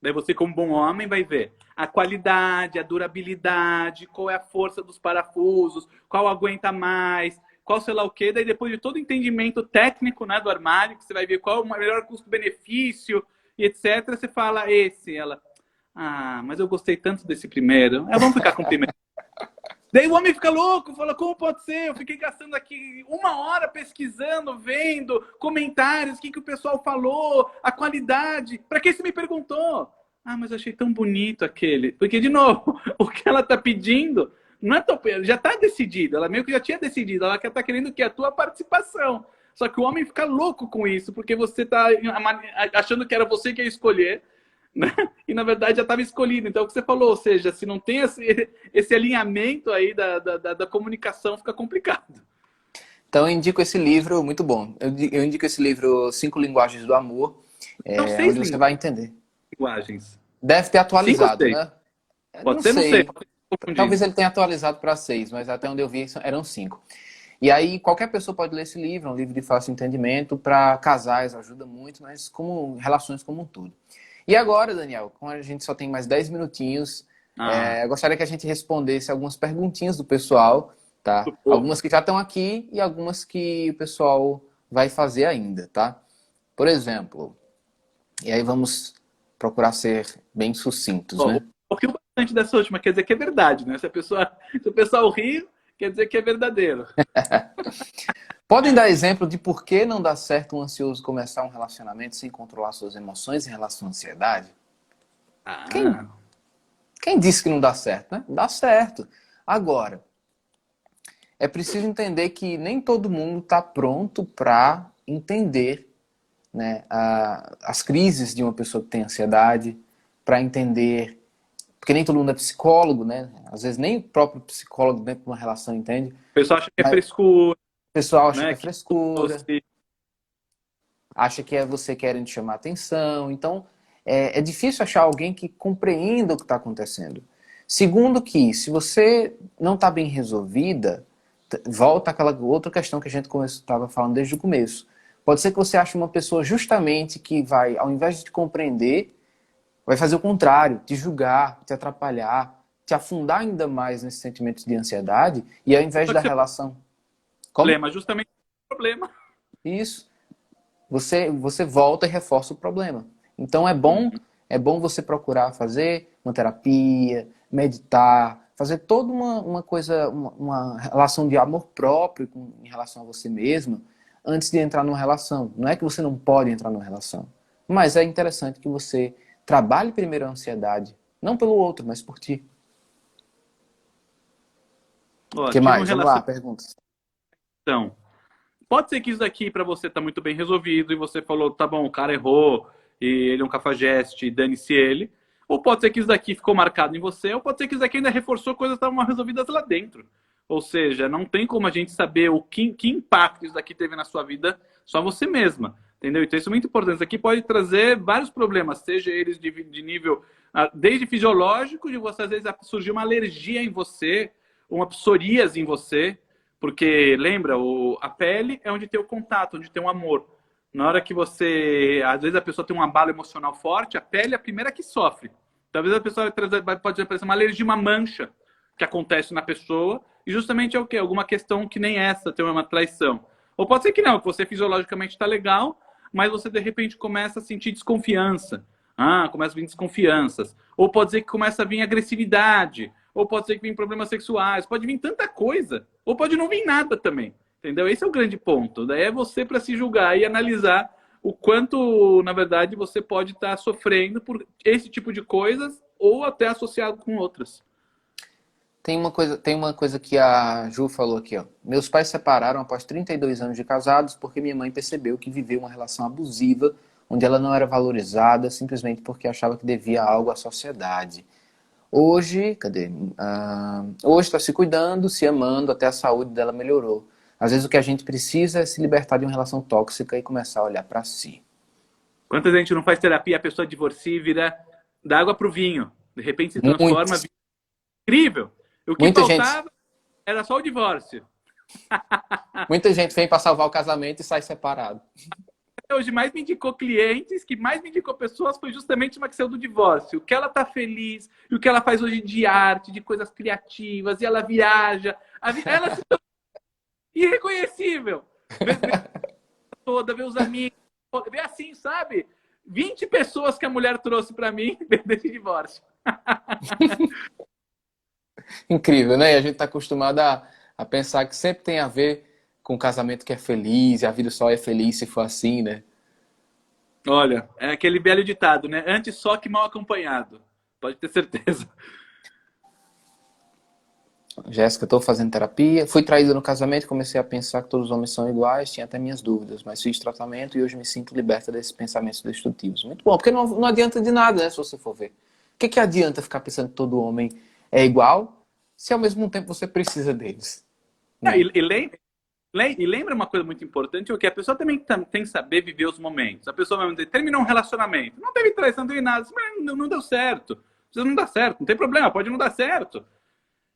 Daí você, como bom homem, vai ver a qualidade, a durabilidade, qual é a força dos parafusos, qual aguenta mais, qual sei lá o quê. Daí depois de todo o entendimento técnico, né, do armário, que você vai ver qual é o melhor custo-benefício e etc. Você fala esse. Ela, mas eu gostei tanto desse primeiro. Vamos ficar com o primeiro. Daí o homem fica louco, fala, como pode ser? Eu fiquei gastando aqui 1 hora pesquisando, vendo comentários, o que o pessoal falou, a qualidade. Para que você me perguntou? Mas eu achei tão bonito aquele. Porque, de novo, o que ela está pedindo não é já está decidido. Ela meio que já tinha decidido. Ela está querendo que a tua participação. Só que o homem fica louco com isso, porque você está achando que era você que ia escolher. Né? E na verdade já estava escolhido. Então é o que você falou, ou seja, se não tem esse alinhamento aí da comunicação, fica complicado. Então eu indico esse livro, muito bom. Eu indico esse livro 5 Linguagens do Amor, onde você vai entender. Linguagens. Deve ter atualizado, né? Pode ser, não sei. Talvez ele tenha atualizado para 6, mas até onde eu vi eram 5. E aí qualquer pessoa pode ler esse livro, é um livro de fácil entendimento, para casais ajuda muito, mas como relações como um todo. E agora, Daniel, como a gente só tem mais 10 minutinhos, eu gostaria que a gente respondesse algumas perguntinhas do pessoal, tá? Algumas que já estão aqui e algumas que o pessoal vai fazer ainda, tá? Por exemplo, e aí vamos procurar ser bem sucintos, né? O que o bastante dessa última quer dizer que é verdade, né? Se o pessoal rir, quer dizer que é verdadeiro. Podem dar exemplo de por que não dá certo um ansioso começar um relacionamento sem controlar suas emoções em relação à ansiedade? Quem disse que não dá certo, né? Dá certo. Agora, é preciso entender que nem todo mundo está pronto para entender, né, as crises de uma pessoa que tem ansiedade, para entender porque nem todo mundo é psicólogo, né? Às vezes nem o próprio psicólogo dentro de uma relação entende. O pessoal acha que é Mas frescura, o pessoal acha que né? é frescura, Você- acha que é você querendo chamar atenção. Então, é difícil achar alguém que compreenda o que está acontecendo. Segundo que, se você não está bem resolvida, volta àquela outra questão que a gente estava falando desde o começo. Pode ser que você ache uma pessoa justamente que vai, ao invés de te compreender, vai fazer o contrário, te julgar, te atrapalhar, te afundar ainda mais nesses sentimentos de ansiedade, e ao invés Só da que você relação... Como? problema, justamente o problema. Isso. Você volta e reforça o problema. Então é bom você procurar fazer uma terapia, meditar, fazer toda uma coisa, uma relação de amor próprio em relação a você mesmo, antes de entrar numa relação. Não é que você não pode entrar numa relação, mas é interessante que você trabalhe primeiro a ansiedade, não pelo outro, mas por ti. O Ó, que tive uma mais? Vamos lá, relação. perguntas. Pode ser que isso daqui para você tá muito bem resolvido e você falou, tá bom, o cara errou e ele é um cafajeste, dane-se ele. Ou pode ser que isso daqui ficou marcado em você, ou pode ser que isso daqui ainda reforçou coisas que estavam resolvidas lá dentro. Ou seja, não tem como a gente saber que impacto isso daqui teve na sua vida, só você mesma. Entendeu? Então isso é muito importante. Isso aqui pode trazer vários problemas, seja eles de nível desde fisiológico, de você às vezes surgir uma alergia em você, uma psoríase em você, porque, lembra, a pele é onde tem o contato, onde tem o amor. Na hora que você... Às vezes a pessoa tem um abalo emocional forte, a pele é a primeira que sofre. Talvez a pessoa pode aparecer uma alergia, uma mancha que acontece na pessoa, e justamente é o quê? Alguma questão que nem essa, tem uma traição. Ou pode ser que não, que você fisiologicamente está legal, mas você de repente começa a sentir desconfiança. Começa a vir desconfianças. Ou pode ser que começa a vir agressividade. Ou pode ser que venha problemas sexuais. Pode vir tanta coisa. Ou pode não vir nada também. Entendeu? Esse é o grande ponto. Daí é você para se julgar e analisar o quanto, na verdade, você pode estar sofrendo por esse tipo de coisas ou até associado com outras. Tem uma coisa que a Ju falou aqui, ó. Meus pais se separaram após 32 anos de casados porque minha mãe percebeu que viveu uma relação abusiva onde ela não era valorizada simplesmente porque achava que devia algo à sociedade. Hoje, cadê? Hoje está se cuidando, se amando, até a saúde dela melhorou. Às vezes o que a gente precisa é se libertar de uma relação tóxica e começar a olhar para si. Quantas a gente não faz terapia, a pessoa divorcia e vira da água pro vinho. De repente se transforma. Muitos, Incrível! O que muita gente, faltava era só o divórcio. muita gente vem para salvar o casamento e sai separado. Hoje mais me indicou clientes, que mais me indicou pessoas, foi justamente uma que saiu do divórcio. O que ela tá feliz, e o que ela faz hoje de arte, de coisas criativas, e ela viaja. Ela se torna irreconhecível. Toda, vê os amigos, vê assim, sabe? 20 pessoas que a mulher trouxe para mim desse divórcio. Incrível, né? E a gente está acostumado a pensar que sempre tem a ver com o casamento que é feliz, e a vida só é feliz se for assim, né? Olha, é aquele velho ditado, né? Antes só que mal acompanhado. Pode ter certeza. Jéssica, estou fazendo terapia. Fui traída no casamento, comecei a pensar que todos os homens são iguais, tinha até minhas dúvidas, mas fiz tratamento e hoje me sinto liberta desses pensamentos destrutivos. Muito bom, porque não adianta de nada, né, se você for ver. O que adianta ficar pensando que todo homem é igual, se ao mesmo tempo você precisa deles? Né? E lembra uma coisa muito importante, o que a pessoa também tem que saber viver os momentos. A pessoa vai dizer, terminou um relacionamento, não teve traição, não teve nada, mas não deu certo. Precisa não dar certo, não tem problema, pode não dar certo.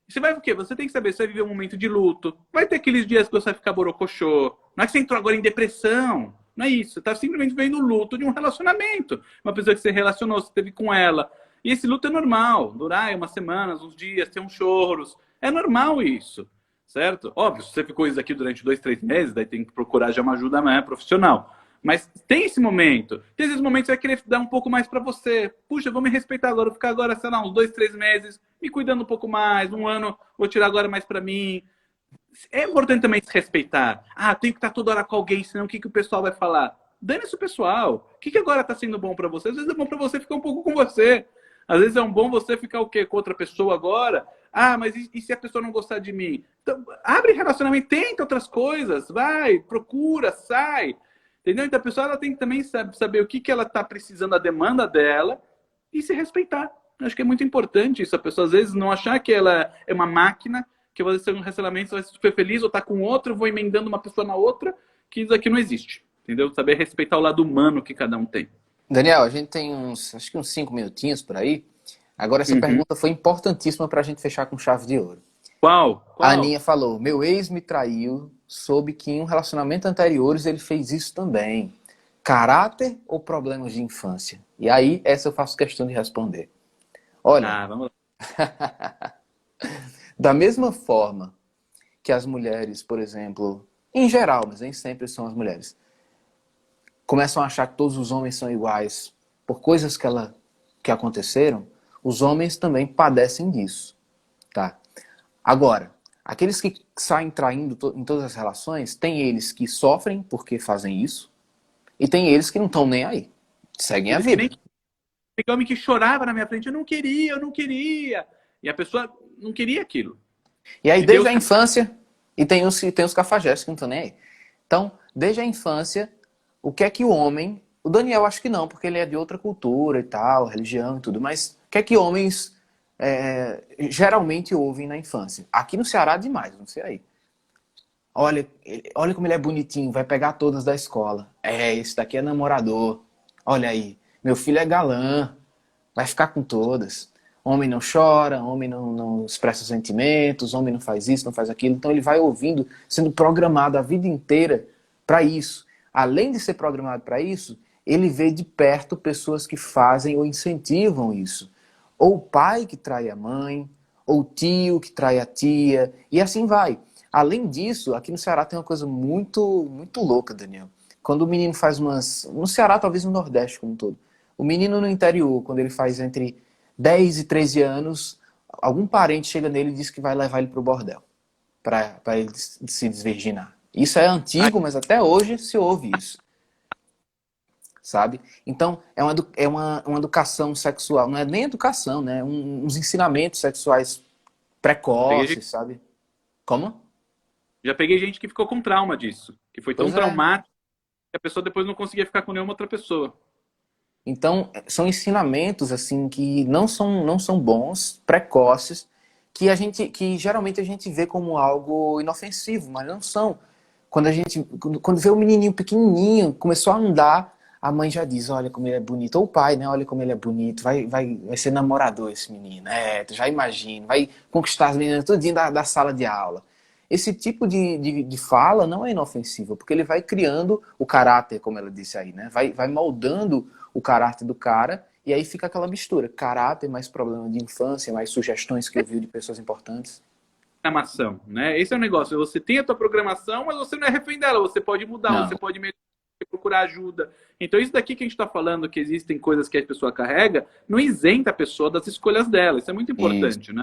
Você vai o quê? Você tem que saber, você vai viver um momento de luto. Vai ter aqueles dias que você vai ficar borocochô. Não é que você entrou agora em depressão. Não é isso. Você está simplesmente vivendo o luto de um relacionamento. Uma pessoa que você relacionou, você teve com ela. E esse luto é normal. Durar umas semanas, uns dias, ter uns choros. É normal isso. Certo? Óbvio, se você ficou isso aqui durante 2, 3 meses, daí tem que procurar já uma ajuda mais profissional. Mas tem esse momento. Tem esses momentos que você vai querer dar um pouco mais para você. Puxa, vou me respeitar agora. Vou ficar agora, sei lá, uns 2, 3 meses me cuidando um pouco mais. Um ano, vou tirar agora mais para mim. É importante também se respeitar. Tenho que estar toda hora com alguém, senão o que o pessoal vai falar? Dane-se o pessoal. O que agora está sendo bom para você? Às vezes é bom para você ficar um pouco com você. Às vezes é um bom você ficar o quê? Com outra pessoa agora. Mas e se a pessoa não gostar de mim? Então, abre relacionamento, tenta outras coisas. Vai, procura, sai. Entendeu? Então a pessoa ela tem que também saber o que ela está precisando, a demanda dela, e se respeitar. Eu acho que é muito importante isso, a pessoa às vezes não achar que ela é uma máquina, que vai ser um relacionamento, você vai ser super feliz, ou tá com outro, vou emendando uma pessoa na outra, que isso aqui não existe. Entendeu? Saber respeitar o lado humano que cada um tem. Daniel, a gente tem acho que uns 5 minutinhos por aí. Agora essa Uhum. pergunta foi importantíssima para a gente fechar com chave de ouro. Qual? A Qual? Aninha falou: meu ex me traiu, soube que em um relacionamento anterior ele fez isso também. Caráter ou problemas de infância? E aí, essa eu faço questão de responder. Olha, Ah, vamos lá. da mesma forma que as mulheres, por exemplo, em geral, mas nem sempre são as mulheres, começam a achar que todos os homens são iguais por coisas que aconteceram, os homens também padecem disso, tá? Agora, aqueles que saem traindo em todas as relações, tem eles que sofrem porque fazem isso, e tem eles que não estão nem aí. Seguem a Eles que nem vida. tem homem que chorava na minha frente, eu não queria, eu não queria. E a pessoa não queria aquilo. E aí, E tem desde os a infância, e tem os cafajestes que não estão nem aí. Então, desde a infância, o que é que o homem. O Daniel, acho que não, porque ele é de outra cultura e tal, religião e tudo, mas o que é que homens geralmente ouvem na infância? Aqui no Ceará, demais, não sei aí. Olha, olha como ele é bonitinho, vai pegar todas da escola. É, esse daqui é namorador. Olha aí, meu filho é galã, vai ficar com todas. Homem não chora, homem não expressa sentimentos, homem não faz isso, não faz aquilo. Então ele vai ouvindo, sendo programado a vida inteira para isso. Além de ser programado para isso, ele vê de perto pessoas que fazem ou incentivam isso. Ou o pai que trai a mãe, ou o tio que trai a tia, e assim vai. Além disso, aqui no Ceará tem uma coisa muito louca, Daniel. Quando o menino faz umas. No Ceará, talvez no Nordeste como um todo. O menino no interior, quando ele faz entre 10 e 13 anos, algum parente chega nele e diz que vai levar ele pro bordel, para ele se desvirginar. Isso é Ai, antigo, mas até hoje se ouve isso, sabe? Então, uma educação sexual, não é nem educação, né? Uns ensinamentos sexuais peguei gente- precoces, sabe? Como? já peguei gente que ficou com trauma disso. Que foi tão Pois é. traumático que a pessoa depois não conseguia ficar com nenhuma outra pessoa. Então, são ensinamentos assim que não são bons, precoces, que geralmente a gente vê como algo inofensivo, mas não são. Quando vê o menininho pequenininho, começou a andar, a mãe já diz, olha como ele é bonito, ou o pai, né, olha como ele é bonito, vai ser namorador esse menino, tu já imagina, vai conquistar as meninas tudinho da sala de aula. Esse tipo de fala não é inofensivo, porque ele vai criando o caráter, como ela disse aí, né? Vai moldando o caráter do cara, e aí fica aquela mistura. Caráter, mais problema de infância, mais sugestões que eu vi de pessoas importantes. Programação, né? Esse é o negócio. Você tem a tua programação, mas você não é refém dela. Você pode mudar, você Não. pode procurar ajuda. Então, isso daqui que a gente está falando, que existem coisas que a pessoa carrega, não isenta a pessoa das escolhas dela. Isso é muito Isso. importante, né?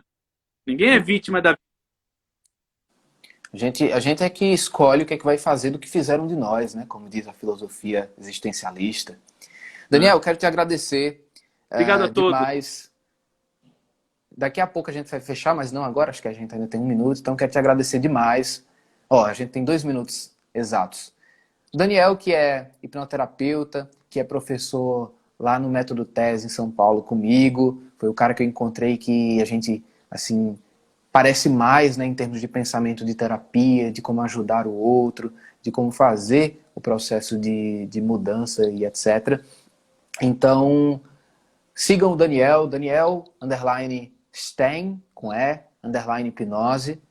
Ninguém é vítima da. A gente é que escolhe o que é que vai fazer do que fizeram de nós, né? Como diz a filosofia existencialista. Daniel, Né? eu quero te agradecer Obrigado a todos. demais. Daqui a pouco a gente vai fechar, mas não agora, acho que a gente ainda tem 1 minuto, então eu quero te agradecer demais. Ó, a gente tem 2 minutos exatos. Daniel, que é hipnoterapeuta, que é professor lá no Método Tese em São Paulo comigo, foi o cara que eu encontrei que a gente, assim, parece mais, né, em termos de pensamento de terapia, de como ajudar o outro, de como fazer o processo de mudança e etc. Então, sigam o Daniel, Daniel_Stein, com hipnose,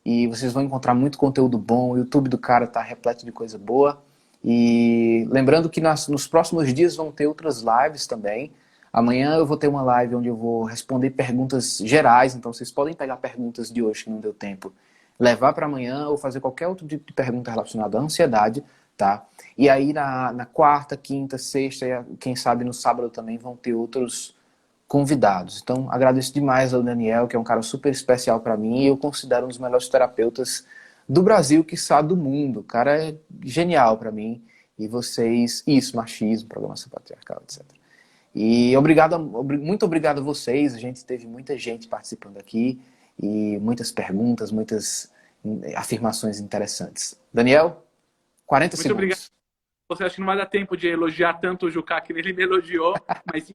e vocês vão encontrar muito conteúdo bom, o YouTube do cara tá repleto de coisa boa. E lembrando que nos próximos dias vão ter outras lives também. Amanhã eu vou ter uma live onde eu vou responder perguntas gerais, então vocês podem pegar perguntas de hoje que não deu tempo, levar para amanhã ou fazer qualquer outro tipo de pergunta relacionada à ansiedade, tá? E aí na quarta, quinta, sexta e quem sabe no sábado também vão ter outros convidados. Então agradeço demais ao Daniel, que é um cara super especial para mim e eu considero um dos melhores terapeutas do Brasil, quiçá do mundo. O cara é genial para mim. E vocês, isso, machismo, programação patriarcal, etc. E muito obrigado a vocês. A gente teve muita gente participando aqui e muitas perguntas, muitas afirmações interessantes. Daniel, 40 Muito obrigado. segundos. Você acha que não vai dar tempo de elogiar tanto o Jucá que ele me elogiou, mas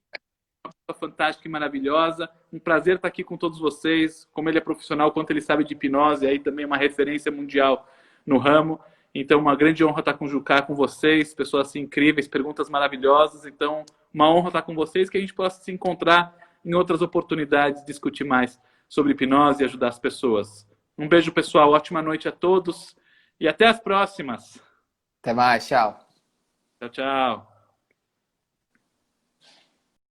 pessoa fantástica e maravilhosa. Um prazer estar aqui com todos vocês. Como ele é profissional, quanto ele sabe de hipnose, aí também uma referência mundial no ramo. Então, uma grande honra estar com o Jucá, com vocês, pessoas assim incríveis, perguntas maravilhosas. Então, uma honra estar com vocês, que a gente possa se encontrar em outras oportunidades, discutir mais sobre hipnose e ajudar as pessoas. Um beijo, pessoal. Ótima noite a todos e até as próximas. Até mais, tchau. Tchau, tchau.